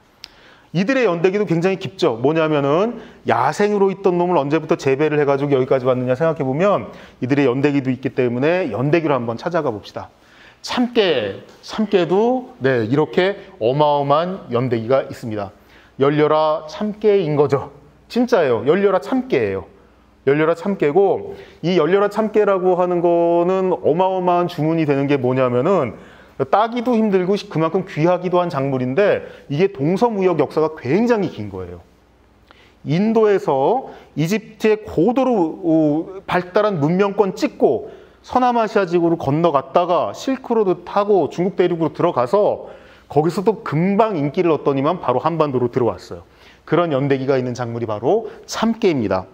이들의 연대기도 굉장히 깊죠. 뭐냐면은 야생으로 있던 놈을 언제부터 재배를 해가지고 여기까지 왔느냐 생각해보면 이들의 연대기도 있기 때문에 연대기로 한번 찾아가 봅시다. 참깨도 이렇게 어마어마한 연대기가 있습니다. 열려라 참깨인 거죠. 진짜예요. 열려라 참깨예요. 열려라 참깨고, 이 열려라 참깨라고 하는 거는 어마어마한 주문이 되는 게 뭐냐면은 따기도 힘들고 그만큼 귀하기도 한 작물인데 이게 동서무역 역사가 굉장히 긴 거예요. 인도에서 이집트의 고도로 발달한 문명권 찍고 서남아시아 지구로 건너갔다가 실크로드 타고 중국 대륙으로 들어가서 거기서도 금방 인기를 얻더니만 바로 한반도로 들어왔어요. 그런 연대기가 있는 작물이 바로 참깨입니다.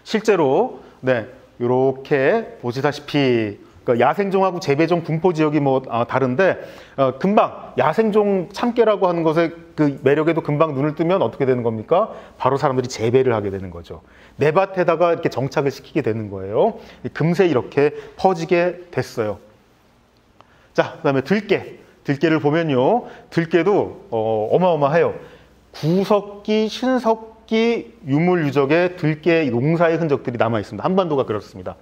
실제로 이렇게 보시다시피 야생종하고 재배종 분포 지역이 다른데 금방 야생종 참깨라고 하는 것의 그 매력에도 금방 눈을 뜨면 어떻게 되는 겁니까? 바로 사람들이 재배를 하게 되는 거죠. 내 밭에다가 이렇게 정착을 시키게 되는 거예요. 금세 이렇게 퍼지게 됐어요. 자, 그다음에 들깨를 보면요, 들깨도 어마어마해요. 구석기, 신석기 신석기 유물 유적의 들깨 농사의 흔적들이 남아 있습니다. 한반도가 그렇습니다.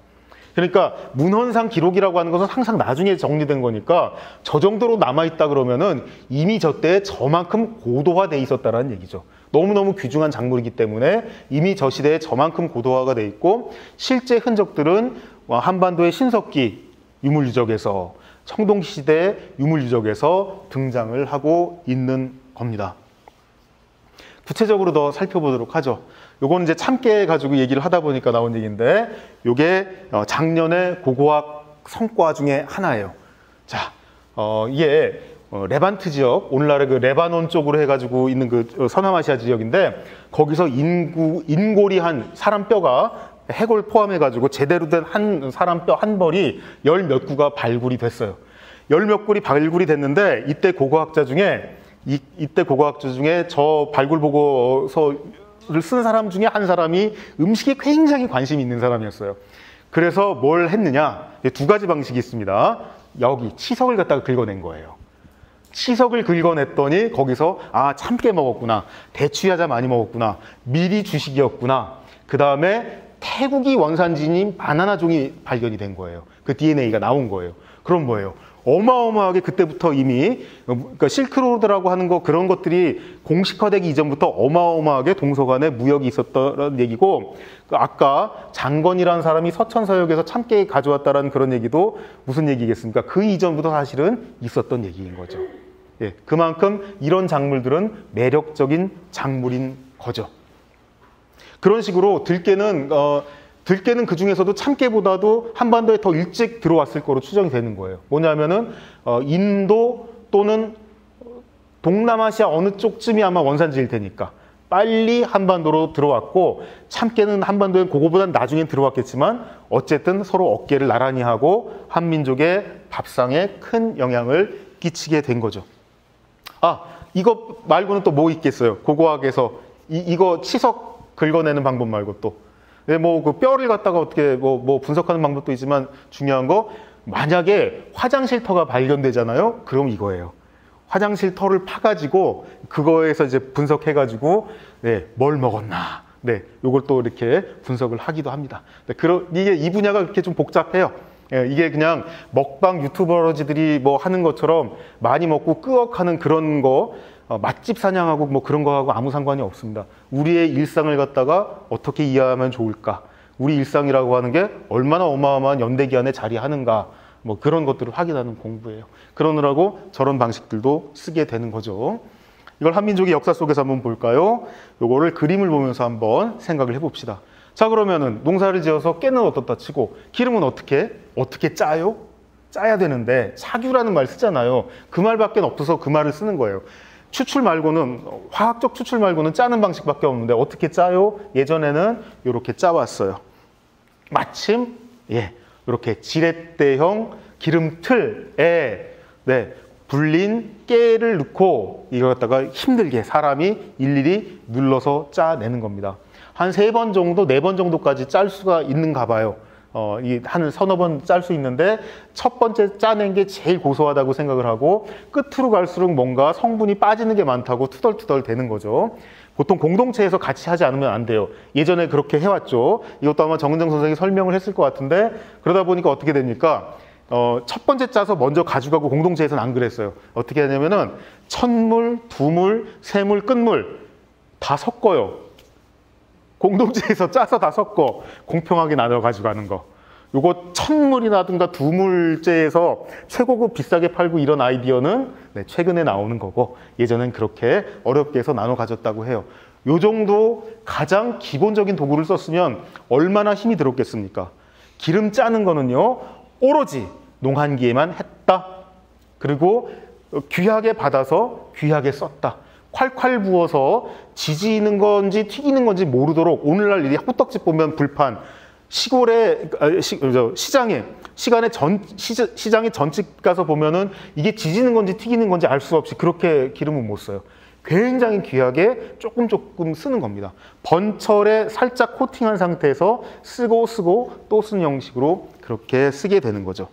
그러니까 문헌상 기록이라고 하는 것은 항상 나중에 정리된 거니까 저 정도로 남아있다 그러면은 이미 저때 저만큼 고도화돼 있었다는 얘기죠. 너무너무 귀중한 작물이기 때문에 이미 저 시대에 저만큼 고도화가 돼 있고 실제 흔적들은 한반도의 신석기 유물유적에서 청동시대 유물유적에서 등장을 하고 있는 겁니다. 구체적으로 더 살펴보도록 하죠. 요거는 이제 참깨 가지고 얘기를 하다 보니까 나온 얘기인데 요게 작년의 고고학 성과 중에 하나예요. 자, 이게 레반트 지역, 오늘날의 그 레바논 쪽으로 해가지고 있는 그 서남아시아 지역인데 거기서 인골이 사람 뼈가 해골 포함해가지고 제대로 된 한 사람 뼈 한 벌이 열 몇 구가 발굴이 됐어요. 열 몇 구리 발굴이 됐는데 이때 고고학자 중에 저 발굴 보고서를 쓴 사람 중에 한 사람이 음식에 굉장히 관심이 있는 사람이었어요. 그래서 뭘 했느냐? 두 가지 방식이 있습니다. 여기 치석을 갖다가 긁어낸 거예요. 치석을 긁어냈더니 거기서 참깨 먹었구나, 대추야자 많이 먹었구나, 미리 주식이었구나, 그 다음에 태국이 원산지인 바나나 종이 발견이 된 거예요. 그 DNA가 나온 거예요. 그럼 뭐예요? 어마어마하게 그때부터 이미 그러니까 실크로드라고 하는 거 그런 것들이 공식화되기 이전부터 어마어마하게 동서간에 무역이 있었다는 얘기고, 아까 장건이라는 사람이 서천서역에서 참깨 가져왔다라는 그런 얘기도 무슨 얘기겠습니까? 그 이전부터 사실은 있었던 얘기인 거죠. 예, 그만큼 이런 작물들은 매력적인 작물인 거죠. 그런 식으로 들깨는 그 중에서도 참깨보다도 한반도에 더 일찍 들어왔을 거로 추정이 되는 거예요. 뭐냐면은 인도 또는 동남아시아 어느 쪽쯤이 아마 원산지일 테니까 빨리 한반도로 들어왔고, 참깨는 한반도에 그거보단 나중에 들어왔겠지만 어쨌든 서로 어깨를 나란히 하고 한민족의 밥상에 큰 영향을 끼치게 된 거죠. 이거 말고는 또 뭐 있겠어요? 고고학에서 이거 치석 긁어내는 방법 말고 또 그 뼈를 갖다가 어떻게 뭐 분석하는 방법도 있지만 중요한 거, 만약에 화장실 터가 발견되잖아요. 그럼 이거예요. 화장실 터를 파가지고 그거에서 이제 분석해가지고 뭘 먹었나, 요걸 또 이렇게 분석을 하기도 합니다. 이게 이 분야가 그렇게 좀 복잡해요. 이게 그냥 먹방 유튜버지들이 뭐 하는 것처럼 많이 먹고 끄억하는 그런 거, 맛집 사냥하고 뭐 그런 거하고 아무 상관이 없습니다. 우리의 일상을 갖다가 어떻게 이해하면 좋을까? 우리 일상이라고 하는 게 얼마나 어마어마한 연대기한에 자리하는가? 뭐 그런 것들을 확인하는 공부예요. 그러느라고 저런 방식들도 쓰게 되는 거죠. 이걸 한민족의 역사 속에서 한번 볼까요? 요거를 그림을 보면서 한번 생각을 해봅시다. 자, 그러면은 농사를 지어서 깨는 어떻다 치고 기름은 어떻게 짜요? 짜야 되는데 차규라는 말 쓰잖아요. 그 말밖에 없어서 그 말을 쓰는 거예요. 추출 말고는, 화학적 추출 말고는 짜는 방식밖에 없는데 어떻게 짜요? 예전에는 이렇게 짜왔어요. 마침 이렇게 지렛대형 기름틀에 불린 깨를 넣고 이걸 갖다가 힘들게 사람이 일일이 눌러서 짜내는 겁니다. 한 3번 정도, 4번 정도까지 짤 수가 있는가 봐요. 한 서너 번 짤 수 있는데 첫 번째 짜낸 게 제일 고소하다고 생각을 하고 끝으로 갈수록 뭔가 성분이 빠지는 게 많다고 투덜투덜 되는 거죠. 보통 공동체에서 같이 하지 않으면 안 돼요. 예전에 그렇게 해왔죠. 이것도 아마 정은정 선생이 설명을 했을 것 같은데, 그러다 보니까 어떻게 됩니까? 첫 번째 짜서 먼저 가져가고 공동체에서는 안 그랬어요. 어떻게 하냐면은 첫물, 두물, 세물, 끝물 다 섞어요. 공동체에서 짜서 다 섞어 공평하게 나눠 가져가는 거. 요거 첫물이라든가 두물째에서 최고급 비싸게 팔고 이런 아이디어는 최근에 나오는 거고, 예전엔 그렇게 어렵게 해서 나눠 가졌다고 해요. 요 정도 가장 기본적인 도구를 썼으면 얼마나 힘이 들었겠습니까? 기름 짜는 거는요, 오로지 농한기에만 했다. 그리고 귀하게 받아서 귀하게 썼다. 콸콸 부어서 지지는 건지 튀기는 건지 모르도록, 오늘날 이 호떡집 보면 불판, 시골에 시장에 전집 가서 보면은 이게 지지는 건지 튀기는 건지 알 수 없이 그렇게 기름을 못 써요. 굉장히 귀하게 조금 쓰는 겁니다. 번철에 살짝 코팅한 상태에서 쓰고 또 쓰는 형식으로 그렇게 쓰게 되는 거죠.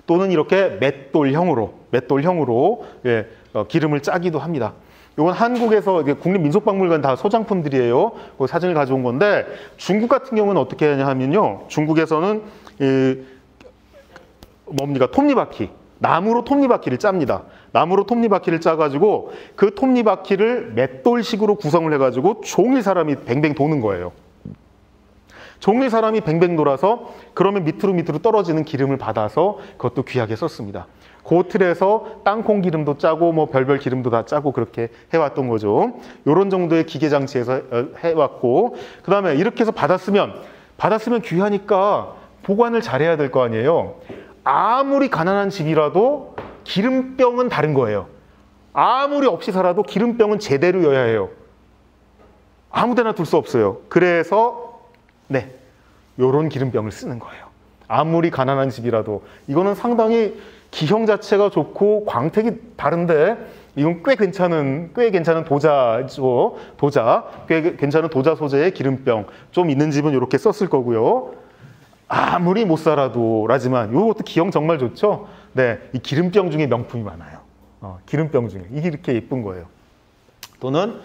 또는 이렇게 맷돌형으로 기름을 짜기도 합니다. 이건 한국에서 국립민속박물관 다 소장품들이에요. 그 사진을 가져온 건데 중국 같은 경우는 어떻게 하냐 하면요. 중국에서는 뭡니까? 톱니바퀴. 나무로 톱니바퀴를 짭니다. 나무로 톱니바퀴를 짜가지고 그 톱니바퀴를 맷돌식으로 구성을 해가지고 종일 사람이 뱅뱅 도는 거예요. 종일 사람이 뱅뱅 돌아서 그러면 밑으로 떨어지는 기름을 받아서 그것도 귀하게 썼습니다. 그 틀에서 땅콩 기름도 짜고 뭐 별별 기름도 다 짜고 그렇게 해왔던 거죠. 이런 정도의 기계 장치에서 해왔고, 그 다음에 이렇게 해서 받았으면 귀하니까 보관을 잘해야 될 거 아니에요. 아무리 가난한 집이라도 기름병은 다른 거예요. 아무리 없이 살아도 기름병은 제대로여야 해요. 아무데나 둘 수 없어요. 그래서 네, 요런 기름병을 쓰는 거예요. 아무리 가난한 집이라도. 이거는 상당히 기형 자체가 좋고 광택이 다른데 이건 꽤 괜찮은 도자죠. 꽤 괜찮은 도자 소재의 기름병. 좀 있는 집은 이렇게 썼을 거고요. 아무리 못 살아도 라지만 이것도 기형 정말 좋죠. 네, 이 기름병 중에 명품이 많아요. 기름병 중에 이게 이렇게 예쁜 거예요. 또는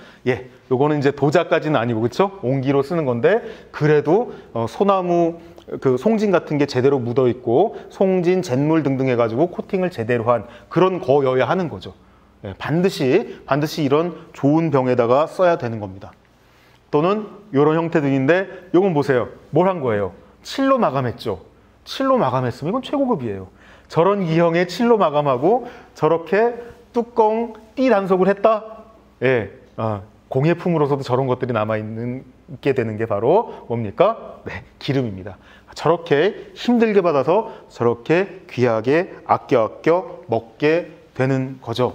요거는 이제 도자까지는 아니고 그렇죠? 옹기로 쓰는 건데 그래도 소나무 그 송진 같은 게 제대로 묻어 있고 송진, 잿물 등등 해가지고 코팅을 제대로 한 그런 거여야 하는 거죠. 반드시 이런 좋은 병에다가 써야 되는 겁니다. 또는 이런 형태들인데 요건 보세요. 뭘 한 거예요? 칠로 마감했죠. 칠로 마감했으면 이건 최고급이에요. 저런 기형에 칠로 마감하고 저렇게 뚜껑 띠 단속을 했다? 공예품으로서도 저런 것들이 남아있게 되는 게 바로 뭡니까? 네, 기름입니다. 저렇게 힘들게 받아서 저렇게 귀하게 아껴 먹게 되는 거죠.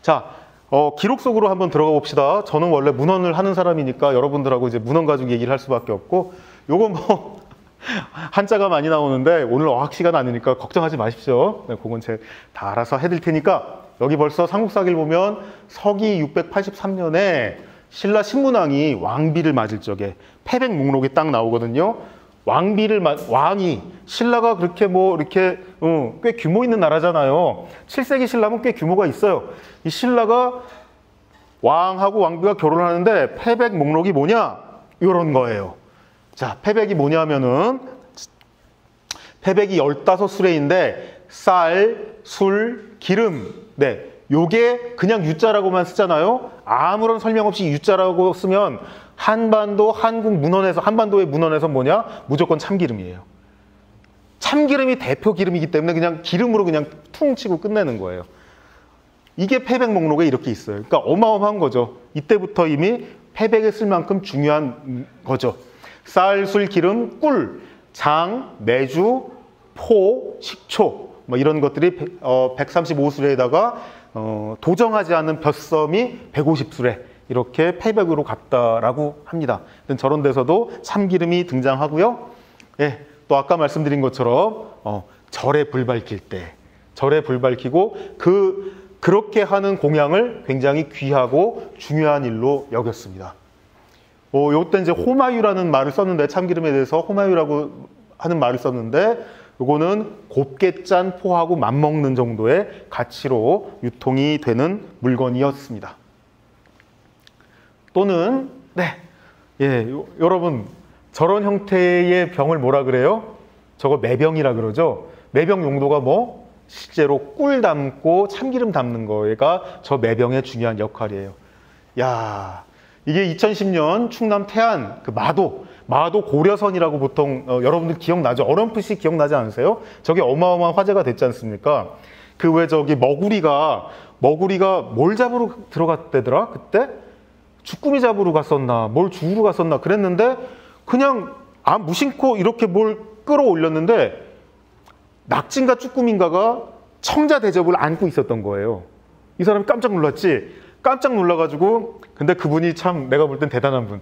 자, 기록 속으로 한번 들어가 봅시다. 저는 원래 문헌을 하는 사람이니까 여러분들하고 이제 문헌 가지고 얘기를 할 수밖에 없고, 요건 뭐 한자가 많이 나오는데 오늘 어학 시간 아니니까 걱정하지 마십시오. 네, 그건 제가 다 알아서 해드릴 테니까. 여기 벌써 삼국사기를 보면 서기 683년에 신라 신문왕이 왕비를 맞을 적에 패백 목록이 딱 나오거든요. 왕이 신라가 그렇게 뭐 이렇게 꽤 규모 있는 나라잖아요. 7세기 신라면 꽤 규모가 있어요. 이 신라가 왕하고 왕비가 결혼하는데 패백 목록이 뭐냐? 이런 거예요. 자, 패백이 뭐냐면은 패백이 15수레인데 쌀, 술, 기름. 네, 요게 그냥 유자라고만 쓰잖아요. 아무런 설명 없이 유자라고 쓰면 한반도의 문헌에서 뭐냐? 무조건 참기름이에요. 참기름이 대표 기름이기 때문에 그냥 기름으로 그냥 퉁 치고 끝내는 거예요. 이게 패백 목록에 이렇게 있어요. 그러니까 어마어마한 거죠. 이때부터 이미 패백에 쓸 만큼 중요한 거죠. 쌀, 술, 기름, 꿀, 장, 매주, 포, 식초 뭐 이런 것들이 135수레에다가 도정하지 않은 벼섬이 150수레 이렇게 패백으로 갔다라고 합니다. 저런 데서도 참기름이 등장하고요. 또 아까 말씀드린 것처럼 절에 불 밝힐 때 절에 불 밝히고 그렇게 하는 공양을 굉장히 귀하고 중요한 일로 여겼습니다. 요때 이제 호마유라는 말을 썼는데 참기름에 대해서 호마유라고 하는 말을 썼는데 요거는 곱게 짠 포하고 맞먹는 정도의 가치로 유통이 되는 물건이었습니다. 또는 여러분 저런 형태의 병을 뭐라 그래요? 저거 매병이라 그러죠. 매병 용도가 뭐? 실제로 꿀 담고 참기름 담는 거가 저 매병의 중요한 역할이에요. 야, 이게 2010년 충남 태안 그 마도 고려선이라고 보통 여러분들 기억나죠? 어렴풋이 기억나지 않으세요? 저게 어마어마한 화제가 됐지 않습니까? 그 왜 저기 머구리가 뭘 잡으러 들어갔대더라? 그때? 주꾸미 잡으러 갔었나 뭘 주우러 갔었나 그랬는데 그냥 무심코 이렇게 뭘 끌어올렸는데 낙지인가 쭈꾸미인가가 청자 대접을 안고 있었던 거예요. 이 사람이 깜짝 놀랐지. 깜짝 놀라가지고 근데 그분이 참 내가 볼 땐 대단한 분.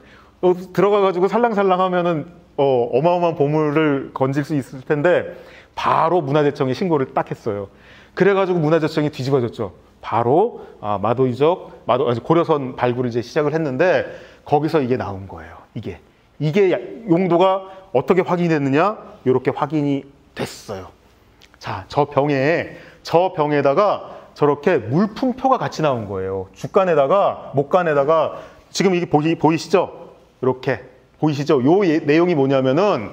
들어가가지고 살랑살랑 하면은 어마어마한 보물을 건질 수 있을 텐데 바로 문화재청에 신고를 딱 했어요. 그래가지고 문화재청이 뒤집어졌죠. 바로 고려선 발굴을 이제 시작을 했는데 거기서 이게 나온 거예요. 이게 용도가 어떻게 확인이 됐느냐? 이렇게 확인이 됐어요. 자, 저 병에다가 저렇게 물품표가 같이 나온 거예요. 주간에다가 목간에다가 지금 이게 보이시죠? 이렇게 보이시죠? 요 내용이 뭐냐면은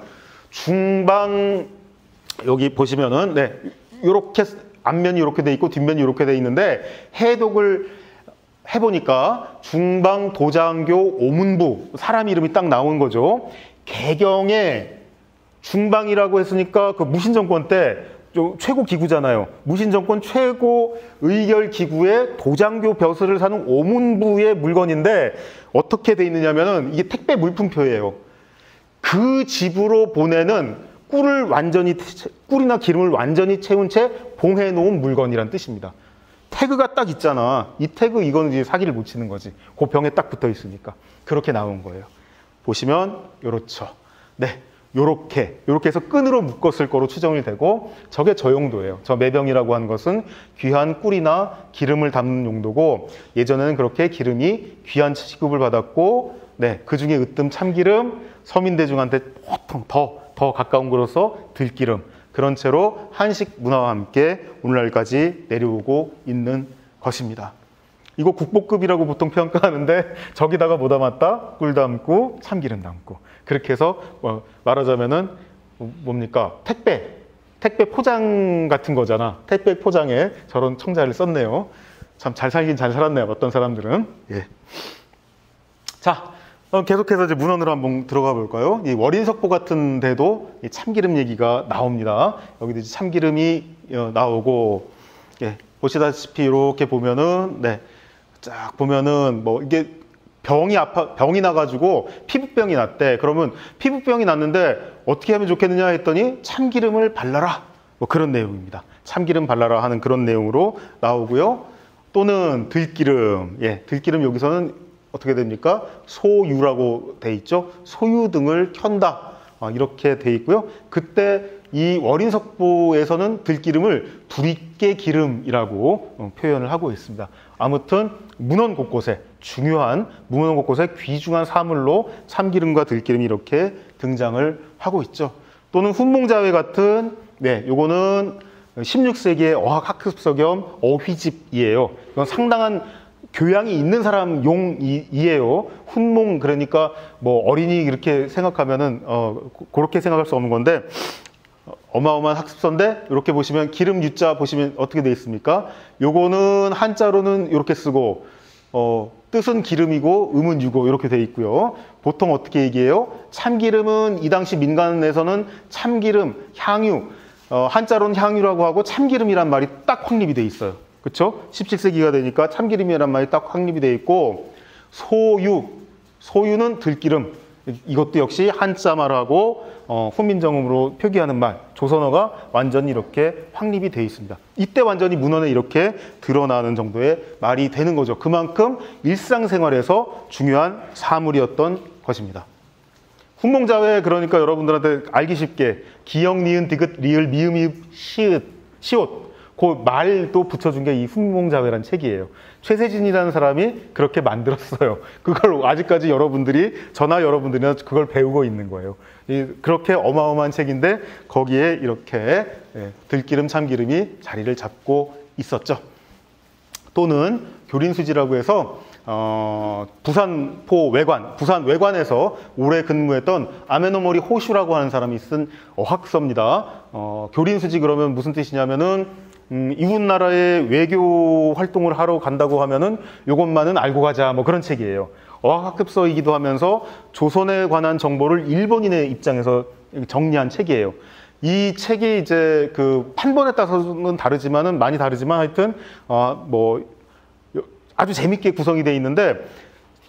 중방 여기 보시면은 네 이렇게 앞면이 이렇게 돼 있고 뒷면이 이렇게 돼 있는데 해독을 해보니까 중방 도장교 오문부 사람 이름이 딱 나온 거죠. 개경에 중방이라고 했으니까 그 무신정권 때 최고 기구잖아요. 무신정권 최고 의결 기구의 도장교 벼슬을 사는 오문부의 물건인데 어떻게 돼 있느냐면은 이게 택배 물품표예요. 그 집으로 보내는 꿀이나 기름을 완전히 채운 채 봉해 놓은 물건이란 뜻입니다. 태그가 딱 있잖아. 이 태그 이거는 이제 사기를 못 치는 거지. 그 병에 딱 붙어 있으니까. 그렇게 나온 거예요. 보시면 요렇죠. 네. 요렇게 해서 끈으로 묶었을 거로 추정이 되고 저게 저 용도예요. 저 매병이라고 하는 것은 귀한 꿀이나 기름을 담는 용도고 예전에는 그렇게 기름이 귀한 취급을 받았고 네, 그 중에 으뜸 참기름 서민대중한테 보통 더 가까운 거로서 들기름 그런 채로 한식 문화와 함께 오늘날까지 내려오고 있는 것입니다. 이거 국보급이라고 보통 평가하는데 저기다가 뭐 담았다? 꿀 담고 참기름 담고 그렇게 해서 말하자면은 뭡니까? 택배 포장 같은 거잖아. 택배 포장에 저런 청자를 썼네요. 참 잘 살긴 잘 살았네요. 어떤 사람들은. 예. 자, 계속해서 이제 문헌으로 한번 들어가 볼까요? 이 월인석보 같은 데도 이 참기름 얘기가 나옵니다. 여기도 이제 참기름이 나오고, 예, 보시다시피 이렇게 보면은, 네, 쫙 보면은 뭐 이게 병이 나가지고 피부병이 났대. 그러면 피부병이 났는데 어떻게 하면 좋겠느냐 했더니 참기름을 발라라. 뭐 그런 내용입니다. 참기름 발라라 하는 그런 내용으로 나오고요. 또는 들기름, 예, 들기름 여기서는 어떻게 됩니까? 소유라고 돼 있죠. 소유 등을 켠다. 이렇게 돼 있고요. 그때 이 월인석보에서는 들기름을 두릿개 기름이라고 표현을 하고 있습니다. 아무튼 문헌 곳곳에 중요한 문헌 곳곳에 귀중한 사물로 참기름과 들기름이 이렇게 등장을 하고 있죠. 또는 훈몽자회 같은 네, 요거는 16세기의 어학학습서 겸 어휘집이에요. 이건 상당한 교양이 있는 사람 용이에요. 훈몽 그러니까 뭐 어린이 이렇게 생각하면은 그렇게 생각할 수 없는 건데 어마어마한 학습서인데 이렇게 보시면 기름 유자 보시면 어떻게 되어 있습니까? 요거는 한자로는 이렇게 쓰고 뜻은 기름이고 음은 유고 이렇게 되어 있고요. 보통 어떻게 얘기해요? 참기름은 이 당시 민간에서는 참기름, 향유 한자로는 향유라고 하고 참기름이란 말이 딱 확립이 되어 있어요. 그렇죠? 17세기가 되니까 참기름이란 말이 딱 확립이 되어 있고 소유는 들기름 이것도 역시 한자 말하고 훈민정음으로 표기하는 말 조선어가 완전히 이렇게 확립이 되어 있습니다. 이때 완전히 문헌에 이렇게 드러나는 정도의 말이 되는 거죠. 그만큼 일상생활에서 중요한 사물이었던 것입니다. 훈몽자회 그러니까 여러분들한테 알기 쉽게 기역, 니은, 디귿, 리을, 미음, 시옷 그 말도 붙여준 게 이 훈몽자회라는 책이에요. 최세진이라는 사람이 그렇게 만들었어요. 그걸 아직까지 여러분들이나 그걸 배우고 있는 거예요. 그렇게 어마어마한 책인데 거기에 이렇게 들기름, 참기름이 자리를 잡고 있었죠. 또는 교린수지라고 해서 부산포 외관, 부산 외관에서 오래 근무했던 아메노모리 호슈라고 하는 사람이 쓴 어학서입니다. 교린수지 그러면 무슨 뜻이냐면은 이웃 나라에 외교 활동을 하러 간다고 하면은 요것만은 알고 가자 뭐 그런 책이에요. 어학학습서이기도 하면서 조선에 관한 정보를 일본인의 입장에서 정리한 책이에요. 이 책이 이제 그 판본에 따라서는 다르지만은 많이 다르지만 하여튼 뭐 아주 재밌게 구성이 되어 있는데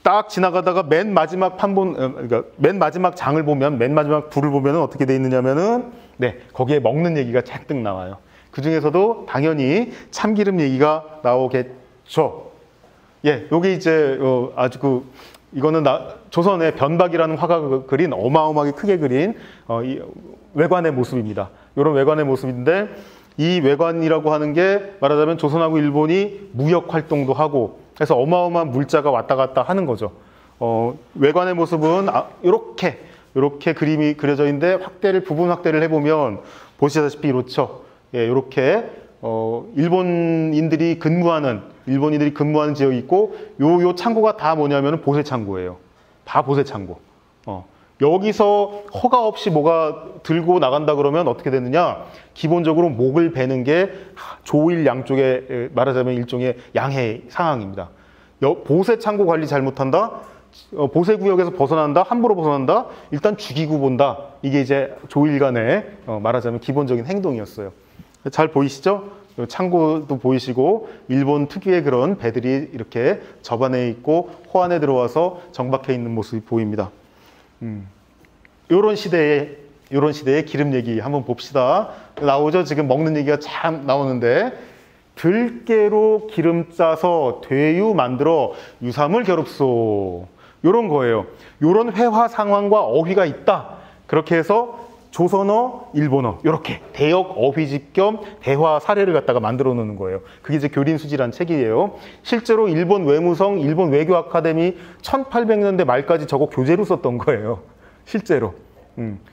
딱 지나가다가 맨 마지막 그러니까 맨 마지막 장을 보면 맨 마지막 부를 보면은 어떻게 되어 있느냐면은 네 거기에 먹는 얘기가 잔뜩 나와요. 그 중에서도 당연히 참기름 얘기가 나오겠죠. 예, 여기 이제 아주 이거는 조선의 변박이라는 화가가 그린 어마어마하게 크게 그린 이 외관의 모습입니다. 이런 외관의 모습인데 이 외관이라고 하는 게 말하자면 조선하고 일본이 무역 활동도 하고 그래서 어마어마한 물자가 왔다 갔다 하는 거죠. 외관의 모습은 이렇게 그림이 그려져 있는데 부분 확대를 해보면 보시다시피 이렇죠. 예, 이렇게 일본인들이 근무하는 지역이 있고, 요 창고가 다 뭐냐면 보세 창고예요. 다 보세 창고. 여기서 허가 없이 뭐가 들고 나간다 그러면 어떻게 되느냐? 기본적으로 목을 베는 게 조일 양쪽에 말하자면 일종의 양해 상황입니다. 보세 창고 관리 잘못한다? 보세 구역에서 벗어난다? 함부로 벗어난다? 일단 죽이고 본다. 이게 이제 조일 간의 말하자면 기본적인 행동이었어요. 잘 보이시죠? 창고도 보이시고, 일본 특유의 그런 배들이 이렇게 접안해 있고 호 안에 들어와서 정박해 있는 모습이 보입니다. 요런 시대의 기름 얘기 한번 봅시다. 나오죠? 지금 먹는 얘기가 참 나오는데, 들깨로 기름 짜서 대유 만들어 유삼을 겨룹소. 요런 거예요. 요런 회화 상황과 어휘가 있다. 그렇게 해서 조선어, 일본어 요렇게 대역 어휘집 겸 대화 사례를 갖다가 만들어 놓는 거예요. 그게 이제 교린수지란 책이에요. 실제로 일본 외무성, 일본 외교 아카데미 1800년대 말까지 저거 교재로 썼던 거예요. 실제로.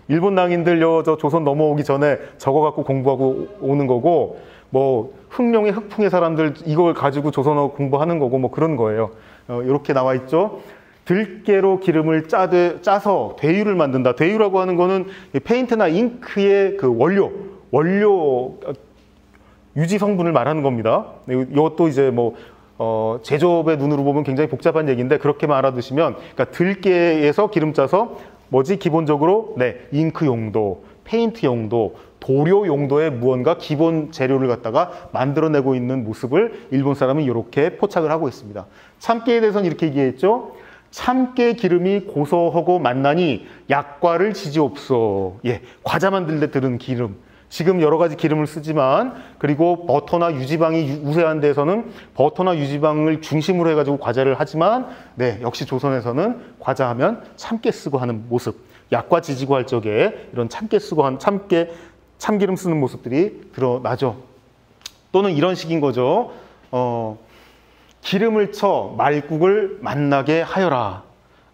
일본 낭인들 저 조선 넘어오기 전에 저거 갖고 공부하고 오는 거고, 뭐 흑룡의 흑풍의 사람들 이걸 가지고 조선어 공부하는 거고, 뭐 그런 거예요. 이렇게 나와 있죠. 들깨로 기름을 짜서 대유를 만든다. 대유라고 하는 거는 페인트나 잉크의 그 원료 유지 성분을 말하는 겁니다. 이것도 이제 뭐 제조업의 눈으로 보면 굉장히 복잡한 얘기인데, 그렇게만 알아두시면, 그러니까 들깨에서 기름 짜서 뭐지? 기본적으로 잉크 용도, 페인트 용도, 도료 용도의 무언가 기본 재료를 갖다가 만들어내고 있는 모습을 일본 사람은 이렇게 포착을 하고 있습니다. 참깨에 대해서는 이렇게 얘기했죠. 참깨 기름이 고소하고 맛나니 약과를 지지옵소. 과자 만들 때 들은 기름. 지금 여러 가지 기름을 쓰지만, 그리고 버터나 유지방이 우세한 데서는 버터나 유지방을 중심으로 해가지고 과자를 하지만, 역시 조선에서는 과자 하면 참깨 쓰고 하는 모습. 약과 지지고 할 적에 이런 참깨 쓰고 참기름 쓰는 모습들이 드러나죠. 또는 이런 식인 거죠. 기름을 쳐 말국을 맛나게 하여라.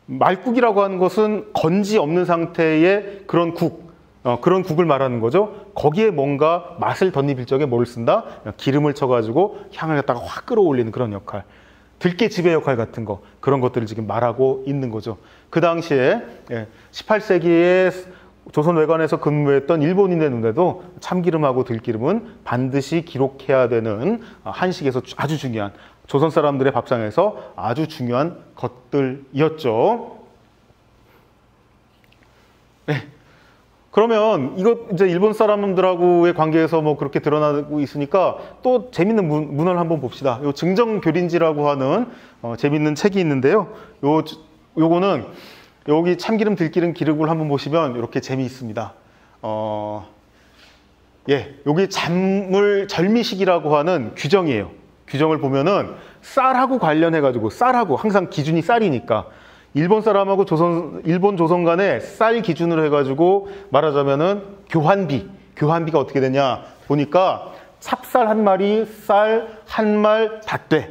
말국이라고 하는 것은 건지 없는 상태의 그런 국을 말하는 거죠. 거기에 뭔가 맛을 덧입힐 적에 뭘 쓴다? 기름을 쳐가지고 향을 갖다가 확 끌어올리는 그런 역할. 들깨 지배 역할 같은 거, 그런 것들을 지금 말하고 있는 거죠. 그 당시에 18세기에 조선 외관에서 근무했던 일본인의 눈에도 참기름하고 들기름은 반드시 기록해야 되는 한식에서 아주 중요한, 조선 사람들의 밥상에서 아주 중요한 것들이었죠. 그러면 이거 이제 일본 사람들하고의 관계에서 뭐 그렇게 드러나고 있으니까 또 재밌는 문헌을 한번 봅시다. 요 증정교린지라고 하는 재밌는 책이 있는데요. 요거는 여기 참기름, 들기름, 기름을 한번 보시면 이렇게 재미있습니다. 여기 잔물 절미식이라고 하는 규정이에요. 규정을 보면은 쌀하고 관련해가지고, 쌀하고 항상 기준이 쌀이니까 일본 사람하고 일본 조선 간에 쌀 기준으로 해가지고 말하자면은 교환비가 어떻게 되냐 보니까 찹쌀 한 마리, 쌀 한 말 닷대.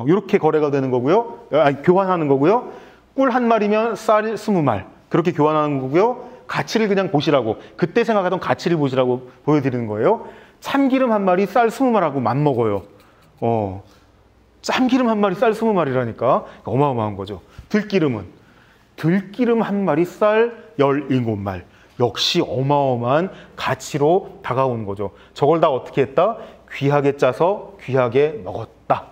이렇게 거래가 되는 거고요. 교환하는 거고요. 꿀 한 마리면 쌀 20말. 그렇게 교환하는 거고요. 가치를 그냥 보시라고, 그때 생각하던 가치를 보시라고 보여드리는 거예요. 참기름 한 마리, 쌀 20말하고 맞먹어요. 참기름 한 마리, 쌀 20마리라니까 어마어마한 거죠. 들기름 한 마리, 쌀 17말. 역시 어마어마한 가치로 다가오는 거죠. 저걸 다 어떻게 했다? 귀하게 짜서 귀하게 먹었다.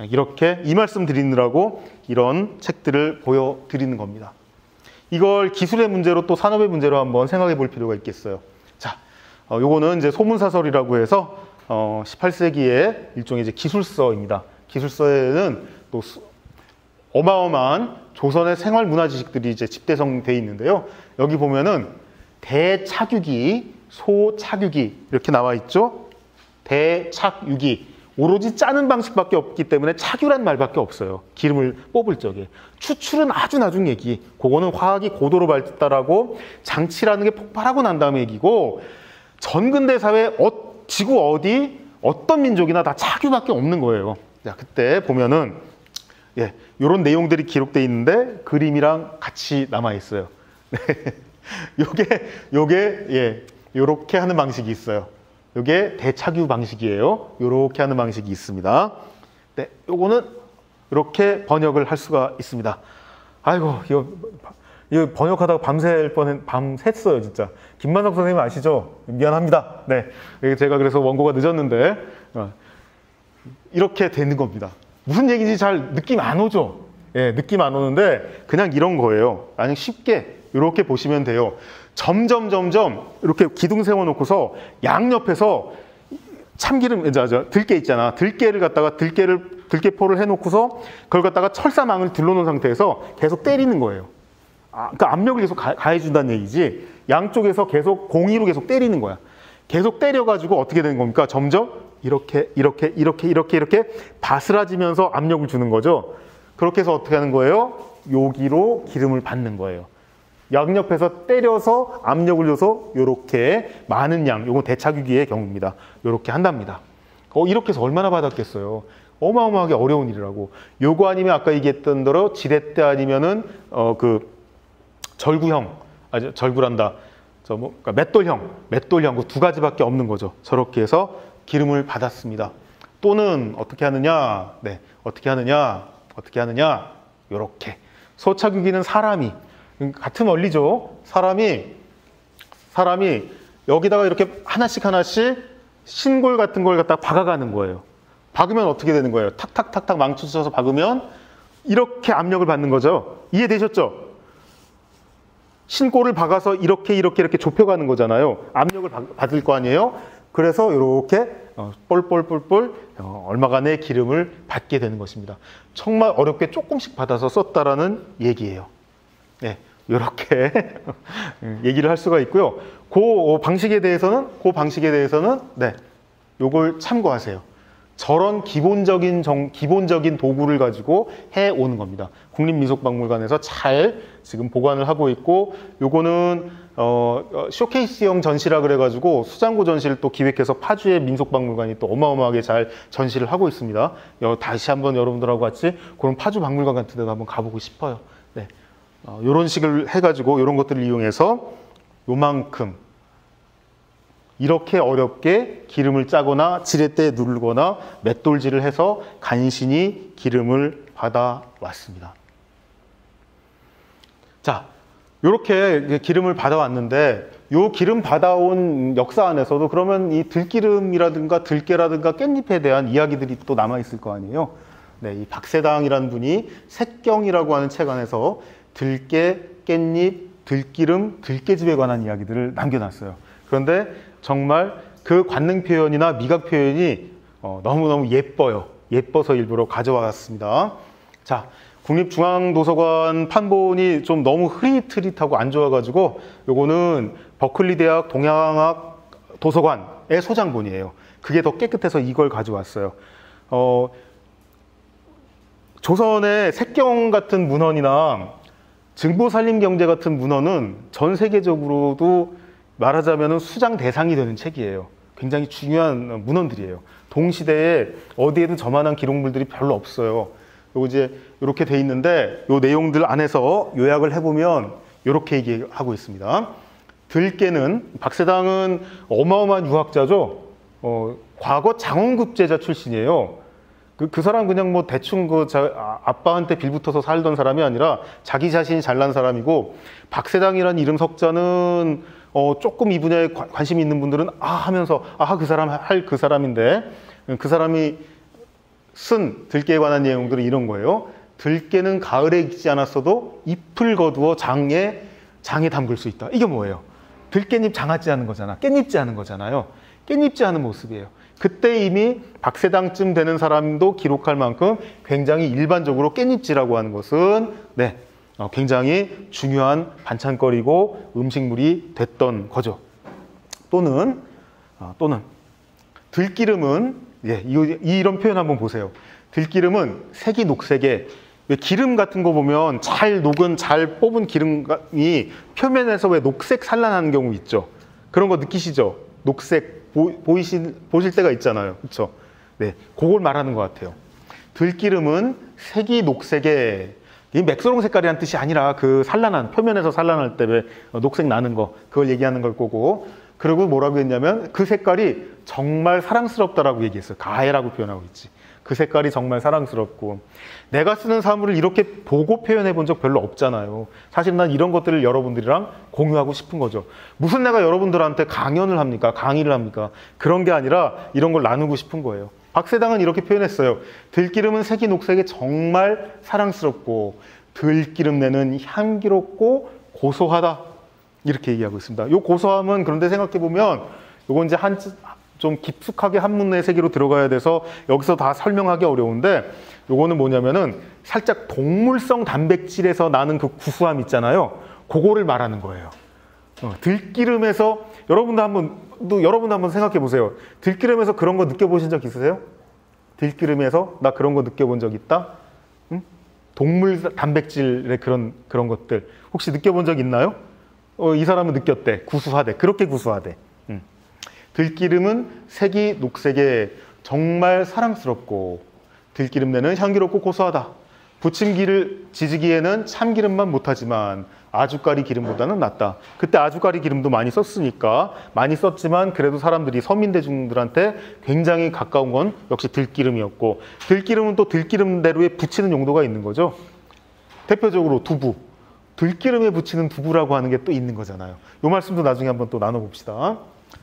이렇게 이 말씀 드리느라고 이런 책들을 보여드리는 겁니다. 이걸 기술의 문제로 또 산업의 문제로 한번 생각해 볼 필요가 있겠어요. 자, 요거는 이제 소문사설이라고 해서 18세기의 일종의 이제 기술서입니다. 기술서에는 또 어마어마한 조선의 생활 문화 지식들이 이제 집대성되어 있는데요. 여기 보면은 대착유기, 소착유기 이렇게 나와 있죠. 대착유기. 오로지 짜는 방식밖에 없기 때문에 착유란 말밖에 없어요. 기름을 뽑을 적에. 추출은 아주 나중 얘기. 그거는 화학이 고도로 발달하고 장치라는 게 폭발하고 난 다음에 얘기고, 전근대 사회 지구 어디 어떤 민족이나 다 착유밖에 없는 거예요. 자, 그때 보면은 이런 내용들이 기록되어 있는데 그림이랑 같이 남아 있어요. 요게 요렇게 하는 방식이 있어요. 이게 대착유 방식이에요. 이렇게 하는 방식이 있습니다. 네, 요거는 이렇게 번역을 할 수가 있습니다. 아이고, 이거 번역하다가 밤샜어요, 진짜. 김만석 선생님 아시죠? 미안합니다. 네, 제가 그래서 원고가 늦었는데 이렇게 되는 겁니다. 무슨 얘기인지 잘 느낌 안 오죠? 예, 느낌 안 오는데 그냥 이런 거예요. 아니 쉽게 이렇게 보시면 돼요. 점점 이렇게 기둥 세워놓고서 양옆에서 참기름, 들깨 있잖아. 들깨를 갖다가 들깨포를 해놓고서 그걸 갖다가 철사망을 둘러놓은 상태에서 계속 때리는 거예요. 그러니까 압력을 계속 가해준다는 얘기지. 양쪽에서 계속 공이로 계속 때리는 거야. 계속 때려가지고 어떻게 되는 겁니까? 점점 이렇게 바스라지면서 압력을 주는 거죠. 그렇게 해서 어떻게 하는 거예요? 여기로 기름을 받는 거예요. 양옆에서 때려서 압력을 줘서 이렇게 많은 양, 요거 대착유기의 경우입니다. 이렇게 한답니다. 이렇게 해서 얼마나 받았겠어요? 어마어마하게 어려운 일이라고. 요거 아니면 아까 얘기했던 대로 지렛대 아니면은 절구형, 절구란다. 그러니까 맷돌형 그 두 가지밖에 없는 거죠. 저렇게 해서 기름을 받았습니다. 또는 어떻게 하느냐? 네, 어떻게 하느냐? 요렇게. 소착유기는 사람이 같은 원리죠. 사람이 여기다가 이렇게 하나씩 신골 같은 걸 갖다가 박아가는 거예요. 박으면 어떻게 되는 거예요? 탁탁탁탁 망치 쳐서 박으면 이렇게 압력을 받는 거죠. 이해되셨죠? 신골을 박아서 이렇게 좁혀가는 거잖아요. 압력을 받을 거 아니에요? 그래서 이렇게 뻘뻘 얼마간의 기름을 받게 되는 것입니다. 정말 어렵게 조금씩 받아서 썼다라는 얘기예요. 네, 이렇게 얘기를 할 수가 있고요. 그 방식에 대해서는 네, 요걸 참고하세요. 저런 기본적인 도구를 가지고 해오는 겁니다. 국립민속박물관에서 잘 지금 보관을 하고 있고, 요거는 쇼케이스형 전시라 그래가지고 수장고 전시를 또 기획해서 파주의 민속박물관이 또 어마어마하게 잘 전시를 하고 있습니다. 다시 한번 여러분들하고 같이 그런 파주 박물관 같은 데도 한번 가보고 싶어요. 네, 요런 식을 해가지고 요런 것들을 이용해서 요만큼 이렇게 어렵게 기름을 짜거나 지렛대에 누르거나 맷돌질을 해서 간신히 기름을 받아왔습니다. 자, 이렇게 기름을 받아왔는데 요 기름 받아온 역사 안에서도 그러면 이 들기름이라든가 들깨라든가 깻잎에 대한 이야기들이 또 남아있을 거 아니에요. 네, 이 박세당이라는 분이 색경이라고 하는 책 안에서 들깨, 깻잎, 들기름, 들깨즙에 관한 이야기들을 남겨놨어요. 그런데 정말 그 관능 표현이나 미각 표현이 너무너무 예뻐요. 예뻐서 일부러 가져왔습니다. 자, 국립중앙도서관 판본이 좀 너무 흐릿흐릿하고 안 좋아가지고 요거는 버클리 대학 동양학 도서관의 소장본이에요. 그게 더 깨끗해서 이걸 가져왔어요. 조선의 색경 같은 문헌이나 증보살림경제 같은 문헌은 전 세계적으로도 말하자면 수장 대상이 되는 책이에요. 굉장히 중요한 문헌들이에요. 동시대에 어디에든 저만한 기록물들이 별로 없어요. 요거 이제 이렇게 돼 있는데 요 내용들 안에서 요약을 해보면 이렇게 얘기하고 있습니다. 들깨는, 박세당은 어마어마한 유학자죠. 과거 장원급제자 출신이에요. 그 사람 그냥 뭐 대충 아빠한테 빌붙어서 살던 사람이 아니라 자기 자신이 잘난 사람이고, 박세당이라는 이름 석자는 조금 이 분야에 관심이 있는 분들은 하면서 그 사람인데, 그 사람이 쓴 들깨에 관한 내용들은 이런 거예요. 들깨는 가을에 익지 않았어도 잎을 거두어 장에 담글 수 있다. 이게 뭐예요? 들깻잎 장아찌 하는 거잖아. 깻잎지 하는 거잖아요. 깻잎지 하는 모습이에요. 그때 이미 박세당쯤 되는 사람도 기록할 만큼 굉장히 일반적으로 깻잎지라고 하는 것은 네, 굉장히 중요한 반찬거리고 음식물이 됐던 거죠. 또는 들기름은 이런 표현 한번 보세요. 들기름은 색이 녹색에, 왜 기름 같은 거 보면 잘 녹은 잘 뽑은 기름이 표면에서 왜 녹색 산란하는 경우 있죠. 그런 거 느끼시죠? 녹색 보실 때가 있잖아요. 그렇죠? 네, 그걸 말하는 것 같아요. 들기름은 색이 녹색에, 이 맥소롱 색깔이라는 뜻이 아니라 그 표면에서 산란할 때 왜 녹색 나는 거, 그걸 얘기하는 걸 거고, 그리고 뭐라고 했냐면 그 색깔이 정말 사랑스럽다라고 얘기했어요. 가해라고 표현하고 있지. 그 색깔이 정말 사랑스럽고, 내가 쓰는 사물을 이렇게 보고 표현해 본 적 별로 없잖아요. 사실 난 이런 것들을 여러분들이랑 공유하고 싶은 거죠. 무슨 내가 여러분들한테 강연을 합니까? 강의를 합니까? 그런 게 아니라 이런 걸 나누고 싶은 거예요. 박세당은 이렇게 표현했어요. 들기름은 색이 녹색에 정말 사랑스럽고 들기름 내는 향기롭고 고소하다, 이렇게 얘기하고 있습니다. 이 고소함은 그런데 생각해 보면 이건 이제 좀 깊숙하게 한문의 세계로 들어가야 돼서 여기서 다 설명하기 어려운데, 요거는 뭐냐면은 살짝 동물성 단백질에서 나는 그 구수함 있잖아요. 그거를 말하는 거예요. 들기름에서 여러분도 한번 생각해 보세요. 들기름에서 그런 거 느껴보신 적 있으세요? 들기름에서 나 그런 거 느껴본 적 있다? 응? 동물 단백질의 그런 것들 혹시 느껴본 적 있나요? 이 사람은 느꼈대. 구수하대. 그렇게 구수하대. 들기름은 색이 녹색에 정말 사랑스럽고 들기름 내는 향기롭고 고소하다. 부침기를 지지기에는 참기름만 못하지만 아주까리 기름보다는 낫다. 그때 아주까리 기름도 많이 썼으니까 많이 썼지만 그래도 사람들이 서민대중들한테 굉장히 가까운 건 역시 들기름이었고, 들기름은 또 들기름대로에 붙이는 용도가 있는 거죠. 대표적으로 두부. 들기름에 붙이는 두부라고 하는 게 또 있는 거잖아요. 이 말씀도 나중에 한번 또 나눠봅시다.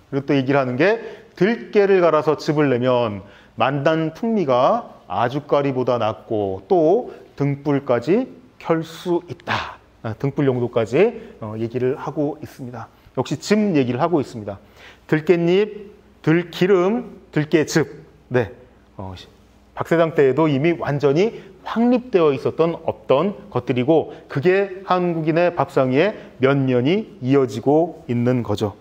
그리고 또 얘기를 하는 게, 들깨를 갈아서 즙을 내면 만난 풍미가 아주까리보다 낫고 또 등불까지 켤 수 있다. 등불 용도까지 얘기를 하고 있습니다. 역시 즙 얘기를 하고 있습니다. 들깻잎, 들기름, 들깨즙. 네, 박세당 때에도 이미 완전히 확립되어 있었던 어떤 것들이고, 그게 한국인의 밥상 위에 몇 년이 이어지고 있는 거죠.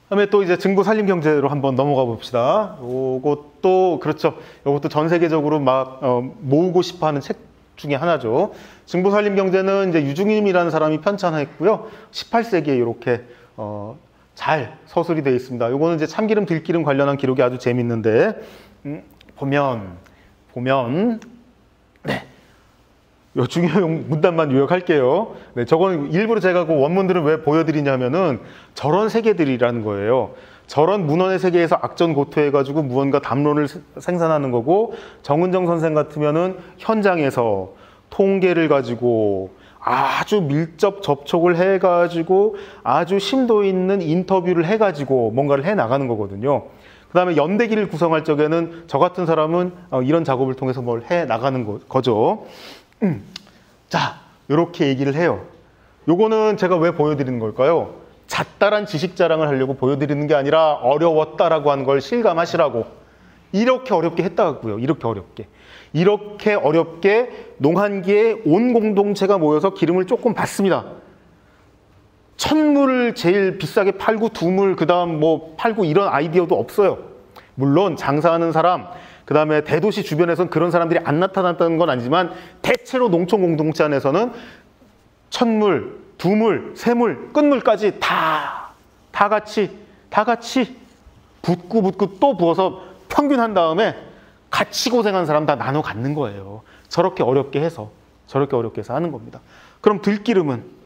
그다음에 또 이제 증부 살림 경제로 한번 넘어가 봅시다. 요것도 그렇죠. 요것도 전 세계적으로 막 모으고 싶어하는 책 중에 하나죠. 증부 살림 경제는 이제 유중임이라는 사람이 편찬했고요. 18세기에 이렇게 잘 서술이 되어 있습니다. 요거는 이제 참기름, 들기름 관련한 기록이 아주 재밌는데, 보면 네. 요 중요한 문단만 요약할게요. 네, 저건 일부러 제가 그 원문들을 왜 보여드리냐면은 저런 세계들이라는 거예요. 저런 문헌의 세계에서 악전고투해가지고 무언가 담론을 생산하는 거고, 정은정 선생 같으면은 현장에서 통계를 가지고 아주 밀접 접촉을 해가지고 아주 심도 있는 인터뷰를 해가지고 뭔가를 해나가는 거거든요. 그 다음에 연대기를 구성할 적에는 저 같은 사람은 이런 작업을 통해서 뭘 해나가는 거죠. 자, 이렇게 얘기를 해요. 요거는 제가 왜 보여드리는 걸까요? 잣다란 지식 자랑을 하려고 보여드리는 게 아니라 어려웠다라고 하는 걸 실감하시라고. 이렇게 어렵게 했다고요. 이렇게 어렵게 농한기에 온 공동체가 모여서 기름을 조금 받습니다. 천물을 제일 비싸게 팔고 두물 그다음 뭐 팔고 이런 아이디어도 없어요. 물론 장사하는 사람, 그 다음에 대도시 주변에서는 그런 사람들이 안 나타났다는 건 아니지만 대체로 농촌 공동체 안에서는 천물, 두물, 세물, 끝물까지 다 같이 붓고 또 부어서 평균한 다음에 같이 고생한 사람 다 나눠 갖는 거예요. 저렇게 어렵게 해서 하는 겁니다. 그럼 들기름은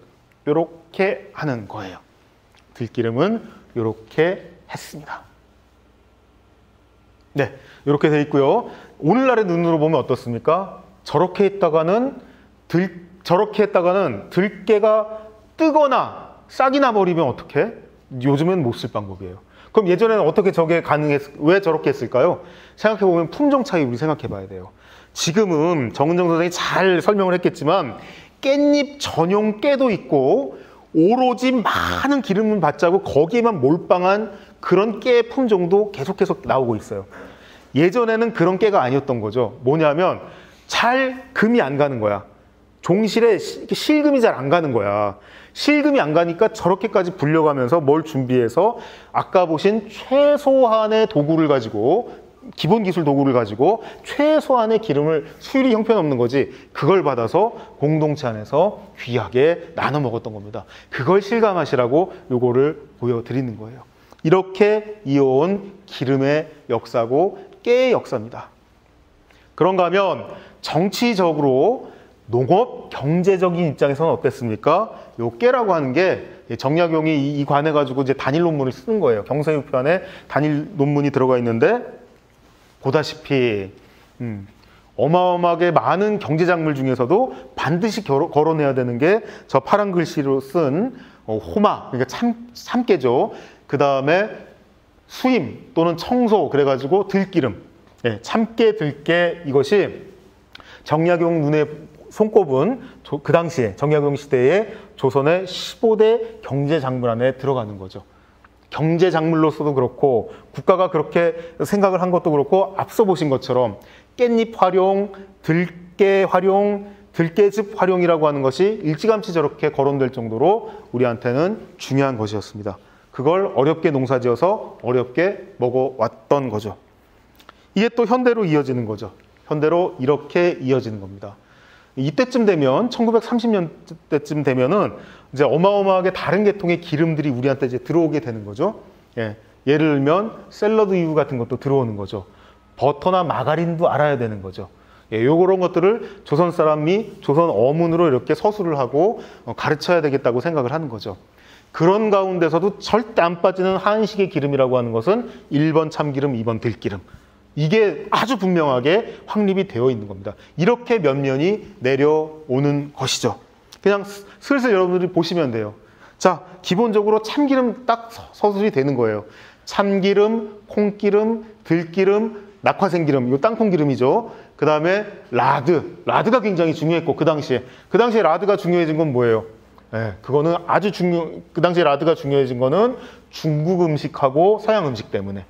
이렇게 하는 거예요. 들기름은 이렇게 했습니다. 네, 이렇게 돼 있고요. 오늘날의 눈으로 보면 어떻습니까? 저렇게 했다가는 들깨가 뜨거나 싹이 나버리면 어떻게? 요즘엔 못 쓸 방법이에요. 그럼 예전에는 어떻게 저게 왜 저렇게 했을까요? 생각해보면 품종 차이 우리 생각해봐야 돼요. 지금은 정은정 선생이 잘 설명을 했겠지만 깻잎 전용 깨도 있고 오로지 많은 기름을 받자고 거기에만 몰빵한 그런 깨 품종도 계속해서 나오고 있어요. 예전에는 그런 깨가 아니었던 거죠. 뭐냐면 잘 금이 안 가는 거야. 종실에 실금이 잘 안 가는 거야. 실금이 안 가니까 저렇게까지 불려가면서 뭘 준비해서 아까 보신 최소한의 도구를 가지고, 기본 기술 도구를 가지고 최소한의 기름을 수율이 형편없는 거지, 그걸 받아서 공동체 안에서 귀하게 나눠 먹었던 겁니다. 그걸 실감하시라고 요거를 보여드리는 거예요. 이렇게 이어온 기름의 역사고 깨의 역사입니다. 그런가 하면 정치적으로 농업 경제적인 입장에서는 어땠습니까? 요 깨라고 하는 게 정약용이 이 관해 가지고 이제 단일 논문을 쓰는 거예요. 경세유편에 단일 논문이 들어가 있는데 보다시피 어마어마하게 많은 경제작물 중에서도 반드시 거론해야 되는 게 저 파란 글씨로 쓴 호마, 그러니까 참깨죠. 그 다음에 수임 또는 청소, 그래가지고 들기름, 참깨, 들깨, 이것이 정약용 눈에 손꼽은 그 당시에 정약용 시대에 조선의 15대 경제작물 안에 들어가는 거죠. 경제작물로서도 그렇고 국가가 그렇게 생각을 한 것도 그렇고 앞서 보신 것처럼 깻잎 활용, 들깨 활용, 들깨즙 활용이라고 하는 것이 일찌감치 저렇게 거론될 정도로 우리한테는 중요한 것이었습니다. 그걸 어렵게 농사지어서 어렵게 먹어왔던 거죠. 이게 또 현대로 이어지는 거죠. 현대로 이렇게 이어지는 겁니다. 이때쯤 되면 1930년대쯤 되면은 이제 어마어마하게 다른 계통의 기름들이 우리한테 이제 들어오게 되는 거죠. 예를 들면 샐러드유 같은 것도 들어오는 거죠. 버터나 마가린도 알아야 되는 거죠. 요런 것들을 조선 사람이 조선 어문으로 이렇게 서술을 하고 가르쳐야 되겠다고 생각을 하는 거죠. 그런 가운데서도 절대 안 빠지는 한식의 기름이라고 하는 것은 1번 참기름, 2번 들기름. 이게 아주 분명하게 확립이 되어 있는 겁니다. 이렇게 면면이 내려오는 것이죠. 그냥 슬슬 여러분들이 보시면 돼요. 자, 기본적으로 참기름 딱 서술이 되는 거예요. 참기름, 콩기름, 들기름, 낙화생기름, 이거 땅콩기름이죠. 그 다음에 라드가 굉장히 중요했고, 그 당시에 라드가 중요해진 건 뭐예요? 그거는 그 당시에 라드가 중요해진 거는 중국 음식하고 서양 음식 때문에.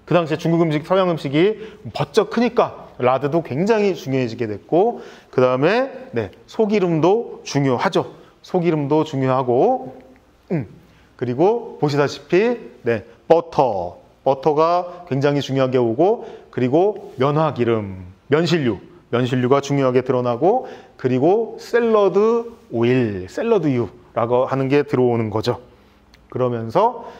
그 당시에 중국 음식, 서양 음식이 버쩍 크니까 라드도 굉장히 중요해지게 됐고, 그 다음에 소기름도 중요하죠. 소기름도 중요하고, 그리고 보시다시피 버터가 굉장히 중요하게 오고, 그리고 면화기름, 면실류가 중요하게 드러나고, 그리고 샐러드 오일, 샐러드유라고 하는 게 들어오는 거죠. 그러면서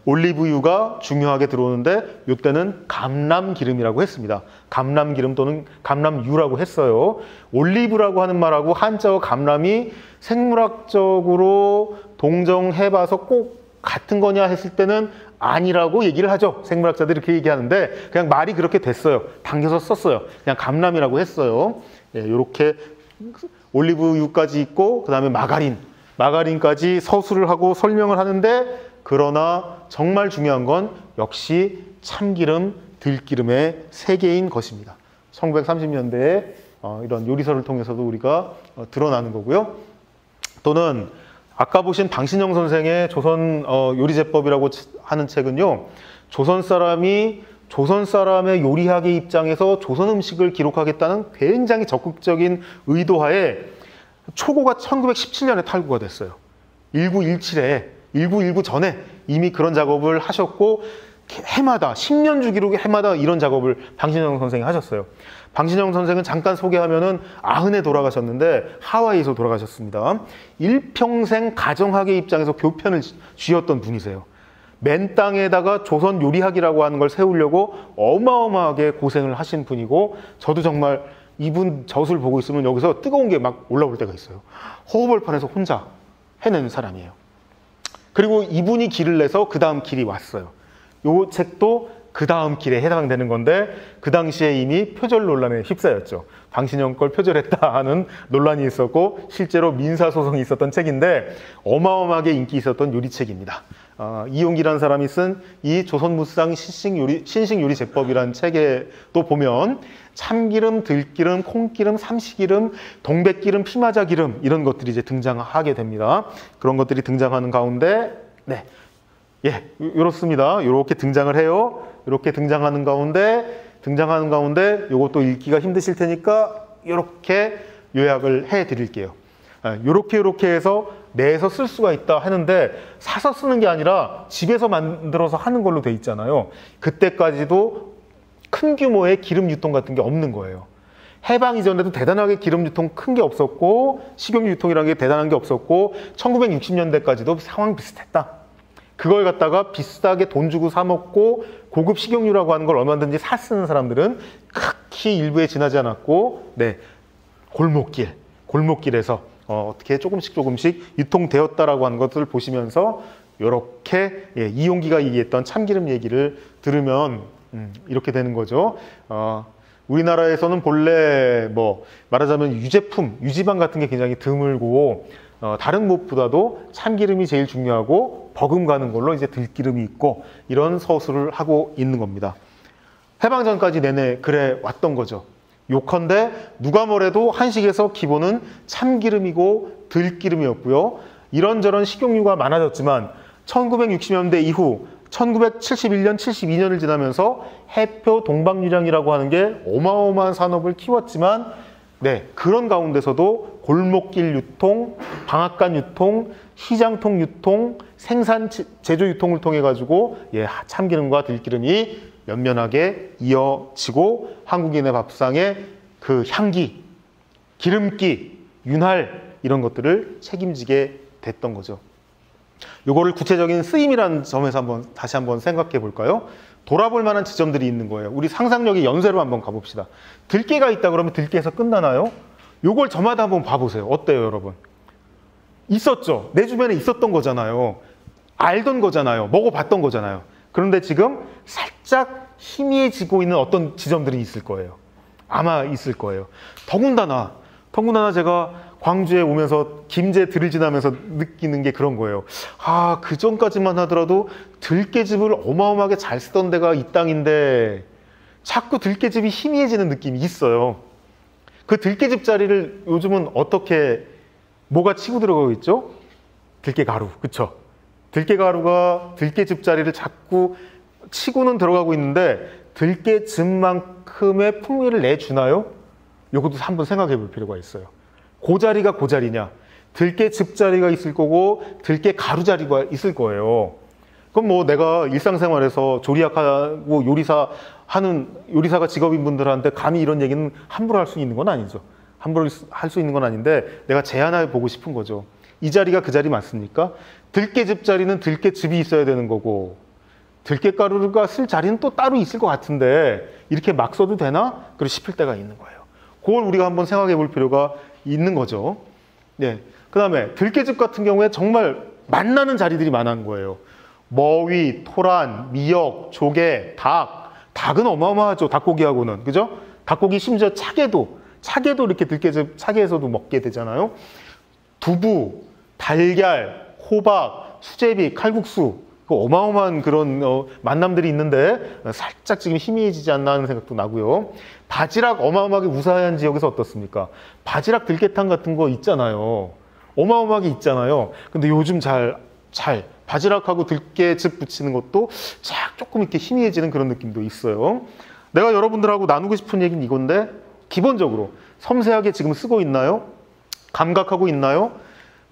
올리브유가 중요하게 들어오는데 이때는 감람기름이라고 했습니다. 감람기름 또는 감람유라고 했어요. 올리브라고 하는 말하고 한자어 감람이 생물학적으로 동정해봐서 꼭 같은 거냐 했을 때는 아니라고 얘기를 하죠. 생물학자들이 이렇게 얘기하는데 그냥 말이 그렇게 됐어요. 당겨서 썼어요. 그냥 감람이라고 했어요. 이렇게 올리브유까지 있고 그 다음에 마가린까지 서술을 하고 설명을 하는데, 그러나 정말 중요한 건 역시 참기름, 들기름의 세 개인 것입니다. 1930년대에 이런 요리서를 통해서도 우리가 드러나는 거고요. 또는 아까 보신 방신영 선생의 조선 요리제법이라고 하는 책은요, 조선 사람의 요리학의 입장에서 조선 음식을 기록하겠다는 굉장히 적극적인 의도하에 초고가 1917년에 탈구가 됐어요. 1919 전에 이미 그런 작업을 하셨고, 해마다 10년 주기로 해마다 이런 작업을 방신영 선생이 하셨어요. 방신영 선생은 잠깐 소개하면은 아흔에 돌아가셨는데 하와이에서 돌아가셨습니다. 일평생 가정학의 입장에서 교편을 쥐었던 분이세요. 맨 땅에다가 조선 요리학이라고 하는 걸 세우려고 어마어마하게 고생을 하신 분이고, 저도 정말 이분 젖을 보고 있으면 여기서 뜨거운 게 막 올라올 때가 있어요. 호흡벌판에서 혼자 해내는 사람이에요. 그리고 이분이 길을 내서 그 다음 길이 왔어요. 요 책도 그 다음 길에 해당되는 건데, 그 당시에 이미 표절 논란에 휩싸였죠. 방신영 걸 표절했다 하는 논란이 있었고, 실제로 민사소송이 있었던 책인데 어마어마하게 인기 있었던 요리책입니다. 이용기라는 사람이 쓴 이 조선무쌍 신식요리제법이라는 책에도 보면 참기름, 들기름, 콩기름, 삼시기름, 동백기름, 피마자기름 이런 것들이 이제 등장하게 됩니다. 그런 것들이 등장하는 가운데 이렇습니다. 이렇게 등장을 해요. 이렇게 등장하는 가운데 이것도 읽기가 힘드실 테니까 이렇게 요약을 해 드릴게요. 이렇게 해서 내서 쓸 수가 있다 하는데, 사서 쓰는 게 아니라 집에서 만들어서 하는 걸로 돼 있잖아요. 그때까지도 큰 규모의 기름 유통 같은 게 없는 거예요. 해방 이전에도 대단하게 기름 유통 큰 게 없었고, 식용유 유통이라는 게 대단한 게 없었고, 1960년대까지도 상황 비슷했다. 그걸 갖다가 비싸게 돈 주고 사 먹고 고급 식용유라고 하는 걸 얼마든지 사 쓰는 사람들은 극히 일부에 지나지 않았고, 골목길에서 어떻게 조금씩 유통되었다라고 하는 것을 보시면서 이렇게 이용기가 얘기했던 참기름 얘기를 들으면 이렇게 되는 거죠. 우리나라에서는 본래 뭐 말하자면 유제품, 유지방 같은 게 굉장히 드물고 다른 무엇보다도 참기름이 제일 중요하고 버금가는 걸로 이제 들기름이 있고 이런 서술을 하고 있는 겁니다. 해방전까지 내내 그래 왔던 거죠. 요컨대 누가 뭐래도 한식에서 기본은 참기름이고 들기름이었고요. 이런저런 식용유가 많아졌지만 1960년대 이후 1971년, 72년을 지나면서 해표 동방유량이라고 하는 게 어마어마한 산업을 키웠지만 그런 가운데서도 골목길 유통, 방앗간 유통, 시장통 유통, 생산 제조 유통을 통해 가지고 참기름과 들기름이 연면하게 이어지고 한국인의 밥상에 그 향기, 기름기, 윤활 이런 것들을 책임지게 됐던 거죠. 요거를 구체적인 쓰임이라는 점에서 다시 한번 생각해 볼까요? 돌아볼 만한 지점들이 있는 거예요. 우리 상상력의 연쇄로 한번 가봅시다. 들깨가 있다 그러면 들깨에서 끝나나요? 요걸 저마다 한번 봐보세요. 어때요, 여러분? 있었죠. 내 주변에 있었던 거잖아요. 알던 거잖아요. 먹어봤던 거잖아요. 그런데 지금 살짝 희미해지고 있는 어떤 지점들이 있을 거예요. 아마 있을 거예요. 더군다나 제가 광주에 오면서 김제들을 지나면서 느끼는 게 그런 거예요. 그 전까지만 하더라도 들깨즙을 어마어마하게 잘 쓰던 데가 이 땅인데 자꾸 들깨즙이 희미해지는 느낌이 있어요. 그 들깨즙 자리를 요즘은 뭐가 치고 들어가고 있죠? 들깨가루, 그쵸? 들깨가루가 들깨즙 자리를 자꾸 치고는 들어가고 있는데 들깨즙만큼의 풍미를 내주나요? 이것도 한번 생각해 볼 필요가 있어요. 그 자리가 그 자리냐? 들깨즙 자리가 있을 거고 들깨가루 자리가 있을 거예요. 그럼 뭐 내가 일상생활에서 조리학하고 요리사가 직업인 분들한테 감히 이런 얘기는 함부로 할 수 있는 건 아니죠. 함부로 할 수 있는 건 아닌데 내가 제안해 보고 싶은 거죠. 이 자리가 그 자리 맞습니까? 들깨즙 자리는 들깨즙이 있어야 되는 거고 들깨가루가 쓸 자리는 또 따로 있을 것 같은데 이렇게 막 써도 되나? 그리고 싶을 때가 있는 거예요. 그걸 우리가 한번 생각해 볼 필요가 있는 거죠. 그 다음에 들깨즙 같은 경우에 정말 만나는 자리들이 많은 거예요. 머위, 토란, 미역, 조개, 닭은 어마어마하죠. 닭고기하고는. 그죠? 닭고기 심지어 차게도 이렇게 들깨즙 차게에서도 먹게 되잖아요. 두부, 달걀, 호박, 수제비, 칼국수 어마어마한 그런 만남들이 있는데 살짝 지금 희미해지지 않나 하는 생각도 나고요. 바지락 어마어마하게 우사한 지역에서 어떻습니까? 바지락 들깨탕 같은 거 있잖아요. 어마어마하게 있잖아요. 근데 요즘 바지락하고 들깨즙 붙이는 것도 조금 이렇게 희미해지는 그런 느낌도 있어요. 내가 여러분들하고 나누고 싶은 얘기는 이건데 기본적으로 섬세하게 지금 쓰고 있나요? 감각하고 있나요?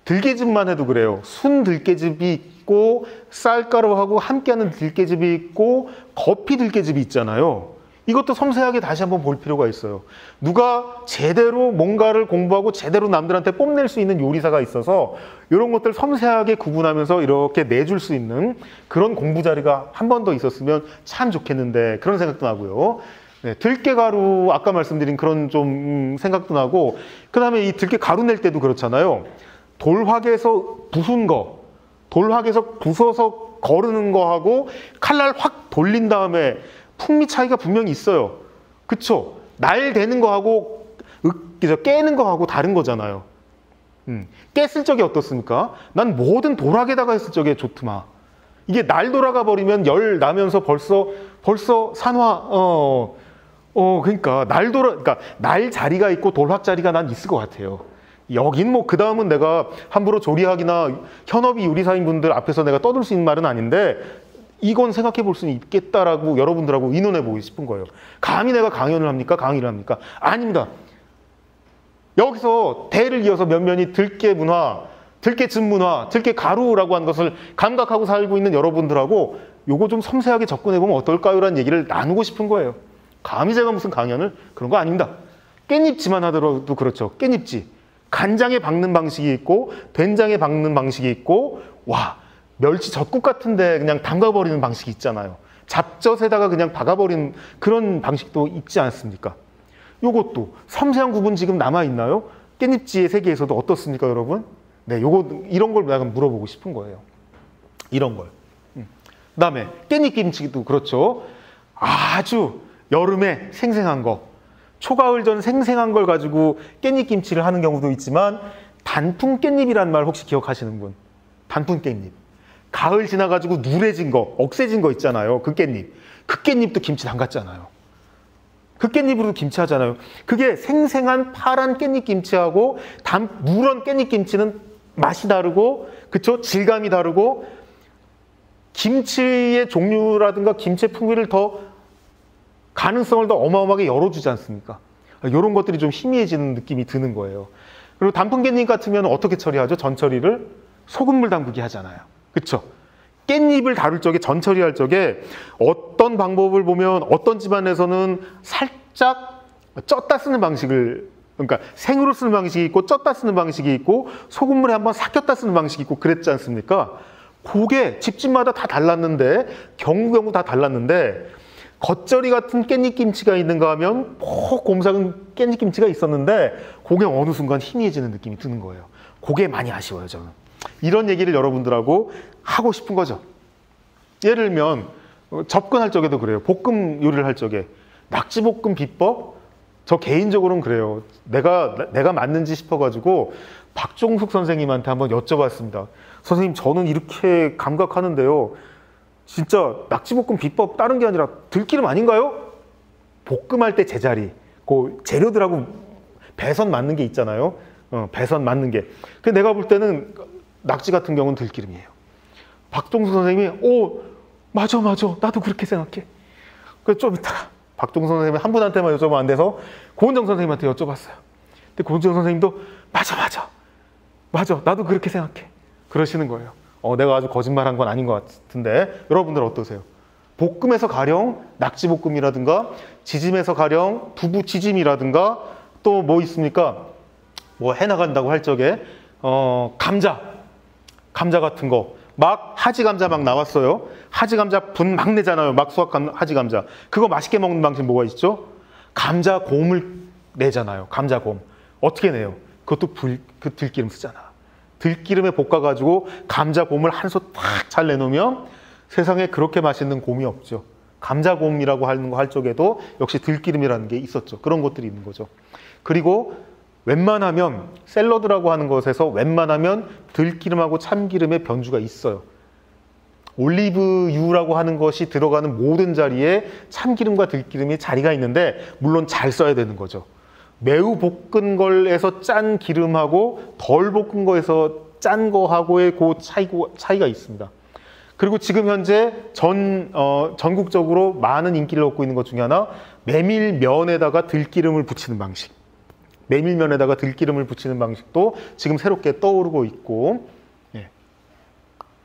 들깨즙만 해도 그래요. 순 들깨즙이 있고 쌀가루하고 함께하는 들깨즙이 있고 거피 들깨즙이 있잖아요. 이것도 섬세하게 다시 한번 볼 필요가 있어요. 누가 제대로 뭔가를 공부하고 제대로 남들한테 뽐낼 수 있는 요리사가 있어서 이런 것들 섬세하게 구분하면서 이렇게 내줄 수 있는 그런 공부 자리가 한 번 더 있었으면 참 좋겠는데 그런 생각도 나고요. 들깨가루 아까 말씀드린 그런 좀 생각도 나고 그 다음에 이 들깨가루 낼 때도 그렇잖아요. 돌확에서 부숴서 거르는 거하고 칼날 확 돌린 다음에 풍미 차이가 분명히 있어요. 그쵸? 날 대는 거하고 깨는 거하고 다른 거잖아요. 깼을 적이 어떻습니까? 난 뭐든 돌학에다가 했을 적에 좋더만. 이게 날 돌아가 버리면 열 나면서 벌써 산화 그러니까 날 자리가 있고 돌학 자리가 난 있을 것 같아요. 여긴 뭐 그 다음은 내가 함부로 조리학이나 현업이 요리사인 분들 앞에서 내가 떠들 수 있는 말은 아닌데 이건 생각해 볼 수는 있겠다라고 여러분들하고 의논해 보고 싶은 거예요. 감히 내가 강연을 합니까? 강의를 합니까? 아닙니다. 여기서 대를 이어서 면면이 들깨 문화, 들깨즙 문화, 들깨가루라고 하는 것을 감각하고 살고 있는 여러분들하고 요거 좀 섬세하게 접근해 보면 어떨까요? 라는 얘기를 나누고 싶은 거예요. 감히 제가 무슨 강연을 그런 거 아닙니다. 깻잎지만 하더라도 그렇죠. 깻잎지. 간장에 박는 방식이 있고 된장에 박는 방식이 있고 멸치 젓국 같은데 그냥 담가버리는 방식이 있잖아요. 잡젓에다가 그냥 박아버리는 그런 방식도 있지 않습니까? 요것도 섬세한 구분 지금 남아있나요? 깻잎지의 세계에서도 어떻습니까, 여러분? 네, 이런 걸 내가 물어보고 싶은 거예요. 이런 걸. 그다음에 깻잎김치도 그렇죠. 아주 여름에 생생한 거, 초가을 전 생생한 걸 가지고 깻잎김치를 하는 경우도 있지만 단풍 깻잎이란 말 혹시 기억하시는 분? 단풍 깻잎. 가을 지나가지고 누래진 거, 억세진 거 있잖아요. 그 깻잎. 그 깻잎도 김치 담갔잖아요. 그 깻잎으로도 김치 하잖아요. 그게 생생한 파란 깻잎 김치하고 누런 깻잎 김치는 맛이 다르고, 그쵸? 질감이 다르고, 김치의 종류라든가 김치의 풍미를 더, 가능성을 더 어마어마하게 열어주지 않습니까? 이런 것들이 좀 희미해지는 느낌이 드는 거예요. 그리고 단풍 깻잎 같으면 어떻게 처리하죠? 전처리를 소금물 담그기 하잖아요. 그쵸? 깻잎을 다룰 적에, 전처리할 적에 어떤 방법을 보면 어떤 집안에서는 살짝 쪘다 쓰는 방식을, 그러니까 생으로 쓰는 방식이 있고 쪘다 쓰는 방식이 있고 소금물에 한번 삭혔다 쓰는 방식이 있고 그랬지 않습니까? 그게 집집마다 다 달랐는데, 경우 다 달랐는데, 겉절이 같은 깻잎김치가 있는가 하면 곰삭은 깻잎김치가 있었는데 그게 어느 순간 희미해지는 느낌이 드는 거예요. 그게 많이 아쉬워요, 저는. 이런 얘기를 여러분들하고 하고 싶은 거죠. 예를 들면 접근할 적에도 그래요. 볶음 요리를 할 적에 낙지볶음 비법, 저 개인적으로는 그래요. 내가 맞는지 싶어가지고 박종숙 선생님한테 한번 여쭤봤습니다. 선생님, 저는 이렇게 감각하는데요, 진짜 낙지볶음 비법 다른 게 아니라 들기름 아닌가요? 볶음할 때 제자리, 그 재료들하고 배선 맞는 게 있잖아요. 배선 맞는 게. 근데 내가 볼 때는 낙지 같은 경우는 들기름이에요. 박종수 선생님이 맞아 나도 그렇게 생각해. 그래서 좀 이따가 박종수 선생님이 한 분한테만 여쭤보면 안 돼서 고은정 선생님한테 여쭤봤어요. 근데 고은정 선생님도 맞아 나도 그렇게 생각해, 그러시는 거예요. 내가 아주 거짓말한 건 아닌 것 같은데 여러분들 어떠세요? 볶음에서 가령 낙지볶음이라든가, 지짐에서 가령 두부지짐이라든가, 또 뭐 있습니까? 뭐 해나간다고 할 적에 감자 같은 거 막, 하지감자 막 나왔어요. 하지감자 분 막 내잖아요. 막 수확한 하지감자. 그거 맛있게 먹는 방식 뭐가 있죠? 감자곰을 내잖아요. 감자곰. 어떻게 내요? 그것도 그 들기름 쓰잖아. 들기름에 볶아가지고 감자곰을 한 솥 탁 잘 내놓으면 세상에 그렇게 맛있는 곰이 없죠. 감자곰이라고 하는 거 할 적에도 역시 들기름이라는 게 있었죠. 그런 것들이 있는 거죠. 그리고 웬만하면 샐러드라고 하는 것에서 웬만하면 들기름하고 참기름의 변주가 있어요. 올리브유라고 하는 것이 들어가는 모든 자리에 참기름과 들기름이 자리가 있는데 물론 잘 써야 되는 거죠. 매우 볶은 걸에서 짠 기름하고 덜 볶은 거에서 짠 거하고의 그 차이가 있습니다. 그리고 지금 현재 전국적으로 많은 인기를 얻고 있는 것 중에 하나, 메밀면에다가 들기름을 붙이는 방식. 메밀면에다가 들기름을 붙이는 방식도 지금 새롭게 떠오르고 있고, 예.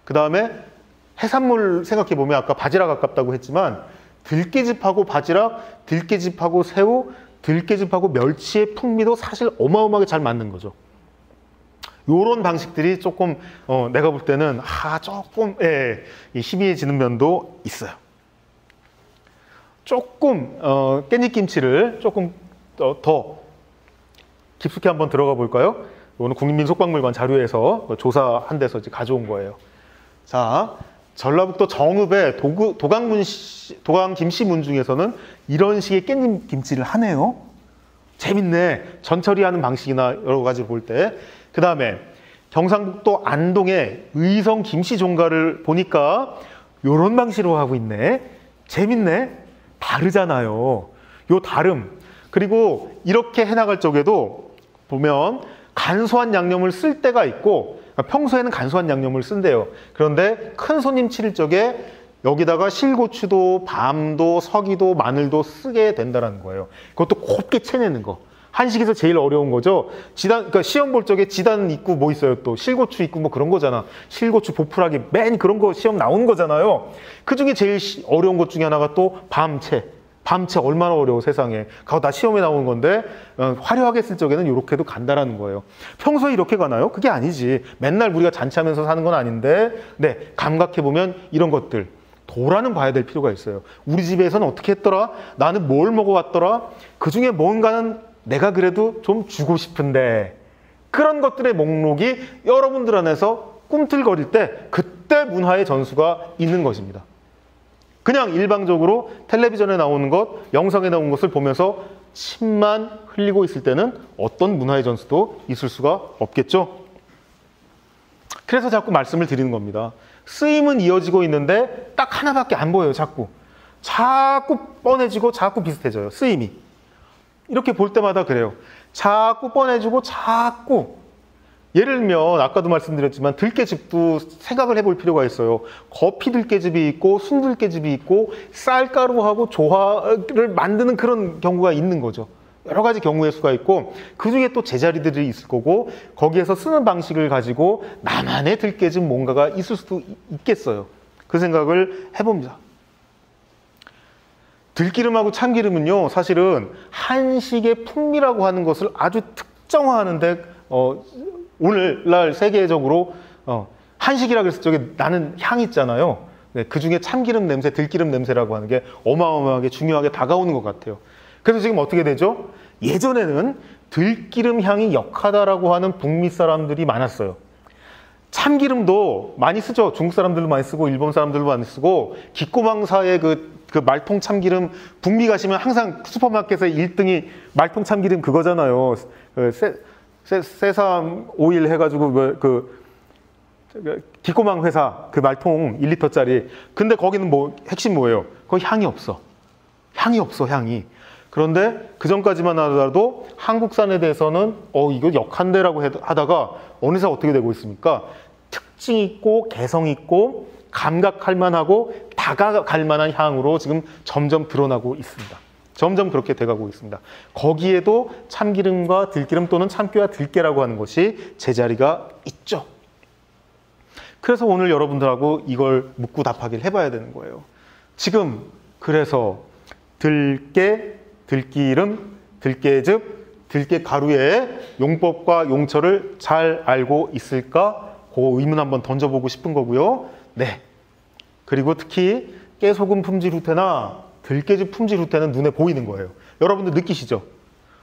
그 다음에 해산물 생각해보면 아까 바지락 아깝다고 했지만 들깨즙하고 바지락, 들깨즙하고 새우, 들깨즙하고 멸치의 풍미도 사실 어마어마하게 잘 맞는 거죠. 요런 방식들이 조금 내가 볼 때는 조금 희미해지는 면도 있어요. 조금 깻잎김치를 조금 더 깊숙이 한번 들어가 볼까요? 오늘 국립민속박물관 자료에서 조사한 데서 이제 가져온 거예요. 자, 전라북도 정읍의 도강 김씨문 중에서는 이런 식의 깻잎 김치를 하네요. 재밌네. 전처리하는 방식이나 여러 가지 볼 때. 그 다음에 경상북도 안동의 의성 김씨 종가를 보니까 이런 방식으로 하고 있네. 재밌네. 다르잖아요. 요 다름. 그리고 이렇게 해나갈 적에도 보면 간소한 양념을 쓸 때가 있고, 평소에는 간소한 양념을 쓴대요. 그런데 큰 손님 치를 적에 여기다가 실고추도 밤도 서기도 마늘도 쓰게 된다는 거예요. 그것도 곱게 채내는 거. 한식에서 제일 어려운 거죠. 그러니까 시험 볼 적에 지단 있고 뭐 있어요? 또 실고추 있고 뭐 그런 거잖아. 실고추 보풀하기 맨 그런 거 시험 나오는 거잖아요. 그 중에 제일 어려운 것 중에 하나가 또 밤채. 밤채 얼마나 어려워, 세상에. 그거 다 시험에 나오는 건데 화려하게 쓸 적에는 이렇게도 간다라는 거예요. 평소에 이렇게 가나요? 그게 아니지. 맨날 우리가 잔치하면서 사는 건 아닌데, 네, 감각해보면 이런 것들. 도라는 봐야 될 필요가 있어요. 우리 집에서는 어떻게 했더라? 나는 뭘 먹어왔더라? 그 중에 뭔가는 내가 그래도 좀 주고 싶은데, 그런 것들의 목록이 여러분들 안에서 꿈틀거릴 때 그때 문화의 전수가 있는 것입니다. 그냥 일방적으로 텔레비전에 나오는 것, 영상에 나오는 것을 보면서 침만 흘리고 있을 때는 어떤 문화의 전수도 있을 수가 없겠죠. 그래서 자꾸 말씀을 드리는 겁니다. 쓰임은 이어지고 있는데 딱 하나밖에 안 보여요. 자꾸 뻔해지고 자꾸 비슷해져요. 쓰임이. 이렇게 볼 때마다 그래요. 자꾸 뻔해지고 자꾸. 예를 들면 아까도 말씀드렸지만 들깨즙도 생각을 해볼 필요가 있어요. 거피 들깨즙이 있고 순 들깨즙이 있고 쌀가루하고 조화를 만드는 그런 경우가 있는 거죠. 여러 가지 경우의 수가 있고 그중에 또 제자리들이 있을 거고 거기에서 쓰는 방식을 가지고 나만의 들깨즙 뭔가가 있을 수도 있겠어요. 그 생각을 해봅니다. 들기름하고 참기름은요, 사실은 한식의 풍미라고 하는 것을 아주 특정화하는데 오늘날 세계적으로 한식이라 그랬을 적에 나는 향 있잖아요. 네, 그 중에 참기름 냄새, 들기름 냄새라고 하는 게 어마어마하게 중요하게 다가오는 것 같아요. 그래서 지금 어떻게 되죠? 예전에는 들기름 향이 역하다라고 하는 북미 사람들이 많았어요. 참기름도 많이 쓰죠. 중국 사람들도 많이 쓰고 일본 사람들도 많이 쓰고 기꼬망사의 그 말통 참기름, 북미 가시면 항상 슈퍼마켓에 1등이 말통 참기름 그거잖아요. 세삼 오일 해가지고 기꼬망 회사 그 말통 1리터짜리. 근데 거기는 핵심 뭐예요? 거기 향이 없어. 향이. 그런데 그 전까지만 하더라도 한국산에 대해서는 이거 역한데라고 하다가 어느새 어떻게 되고 있습니까? 특징 있고 개성 있고 감각할 만하고 다가갈 만한 향으로 지금 점점 드러나고 있습니다. 점점 그렇게 돼가고 있습니다. 거기에도 참기름과 들기름 또는 참깨와 들깨라고 하는 것이 제자리가 있죠. 그래서 오늘 여러분들하고 이걸 묻고 답하기를 해봐야 되는 거예요. 지금 그래서 들깨, 들기름, 들깨즙, 들깨가루의 용법과 용처를 잘 알고 있을까? 그 의문 한번 던져보고 싶은 거고요. 네. 그리고 특히 깨소금 품질 후퇴나 들깨즙 품질 후퇴는 눈에 보이는 거예요. 여러분들 느끼시죠?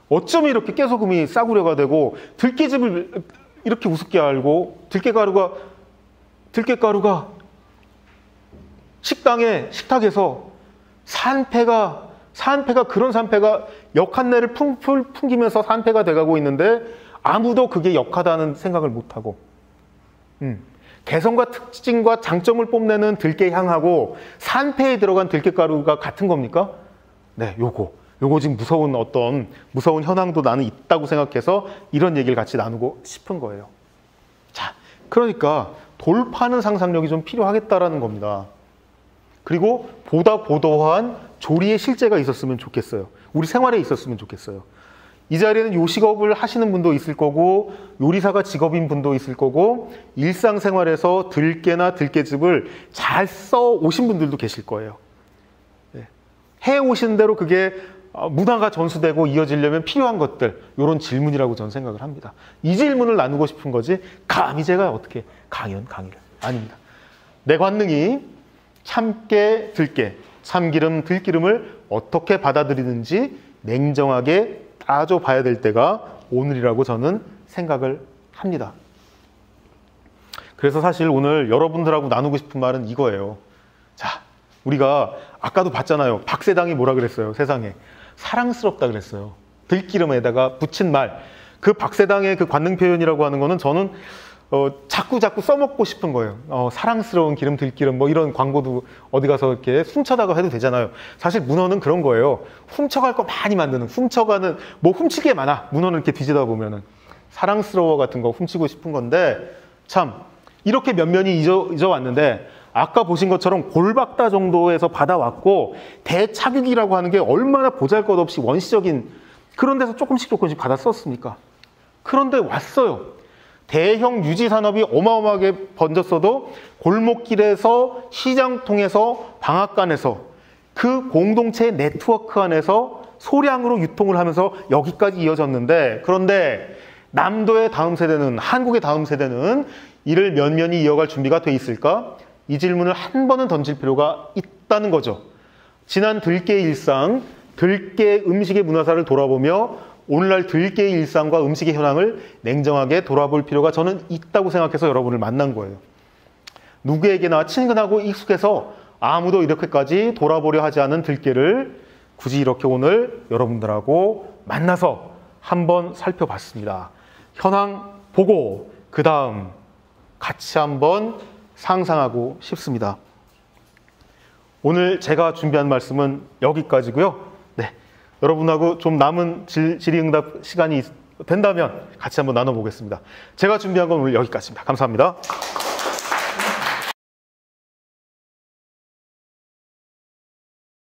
어쩜 이렇게 깨소금이 싸구려가 되고 들깨즙을 이렇게 우습게 알고 들깨가루가 식탁에서 산패가 그런 산패가 역한내를 풍기면서 산패가 돼가고 있는데 아무도 그게 역하다는 생각을 못하고 개성과 특징과 장점을 뽐내는 들깨향하고 산패에 들어간 들깨가루가 같은 겁니까? 네, 요거 지금 무서운 현황도 나는 있다고 생각해서 이런 얘기를 같이 나누고 싶은 거예요. 자, 그러니까 돌파하는 상상력이 좀 필요하겠다라는 겁니다. 그리고 보다 보도한 조리의 실제가 있었으면 좋겠어요. 우리 생활에 있었으면 좋겠어요. 이 자리에는 요식업을 하시는 분도 있을 거고 요리사가 직업인 분도 있을 거고 일상생활에서 들깨나 들깨즙을 잘 써오신 분들도 계실 거예요. 네. 해오신 대로 그게 문화가 전수되고 이어지려면 필요한 것들, 이런 질문이라고 저는 생각을 합니다. 이 질문을 나누고 싶은 거지 감히 제가 어떻게 강의를 아닙니다. 내 관능이 참깨, 들깨, 참기름, 들기름을 어떻게 받아들이는지 냉정하게 따져봐야 될 때가 오늘이라고 저는 생각을 합니다. 그래서 사실 오늘 여러분들하고 나누고 싶은 말은 이거예요. 자, 우리가 아까도 봤잖아요. 박세당이 뭐라 그랬어요? 세상에 사랑스럽다 그랬어요. 들기름에다가 붙인 말. 그 박세당의 그 관능 표현이라고 하는 거는 저는 자꾸 써먹고 싶은 거예요. 사랑스러운 기름, 들기름, 뭐 이런 광고도 어디 가서 이렇게 훔쳐다가 해도 되잖아요. 사실 문어는 그런 거예요. 훔쳐갈 거 많이 만드는, 훔칠 게 많아. 문어는 이렇게 뒤지다 보면은. 사랑스러워 같은 거 훔치고 싶은 건데, 참, 이렇게 면면이 잊어왔는데, 아까 보신 것처럼 골박다 정도에서 받아왔고, 대착육이라고 하는 게 얼마나 보잘것없이 원시적인 그런 데서 조금씩 받아 썼습니까? 그런데 왔어요. 대형 유지 산업이 어마어마하게 번졌어도 골목길에서 시장통에서 방앗간에서 그 공동체의 네트워크 안에서 소량으로 유통을 하면서 여기까지 이어졌는데, 그런데 남도의 다음 세대는, 한국의 다음 세대는 이를 면면히 이어갈 준비가 돼 있을까? 이 질문을 한 번은 던질 필요가 있다는 거죠. 지난 들깨의 일상, 들깨 음식의 문화사를 돌아보며 오늘날 들깨의 일상과 음식의 현황을 냉정하게 돌아볼 필요가 저는 있다고 생각해서 여러분을 만난 거예요. 누구에게나 친근하고 익숙해서 아무도 이렇게까지 돌아보려 하지 않은 들깨를 굳이 이렇게 오늘 여러분들하고 만나서 한번 살펴봤습니다. 현황 보고 그 다음 같이 한번 상상하고 싶습니다. 오늘 제가 준비한 말씀은 여기까지고요. 네, 여러분하고 좀 남은 질의응답 시간이 된다면 같이 한번 나눠보겠습니다. 제가 준비한 건 오늘 여기까지입니다. 감사합니다.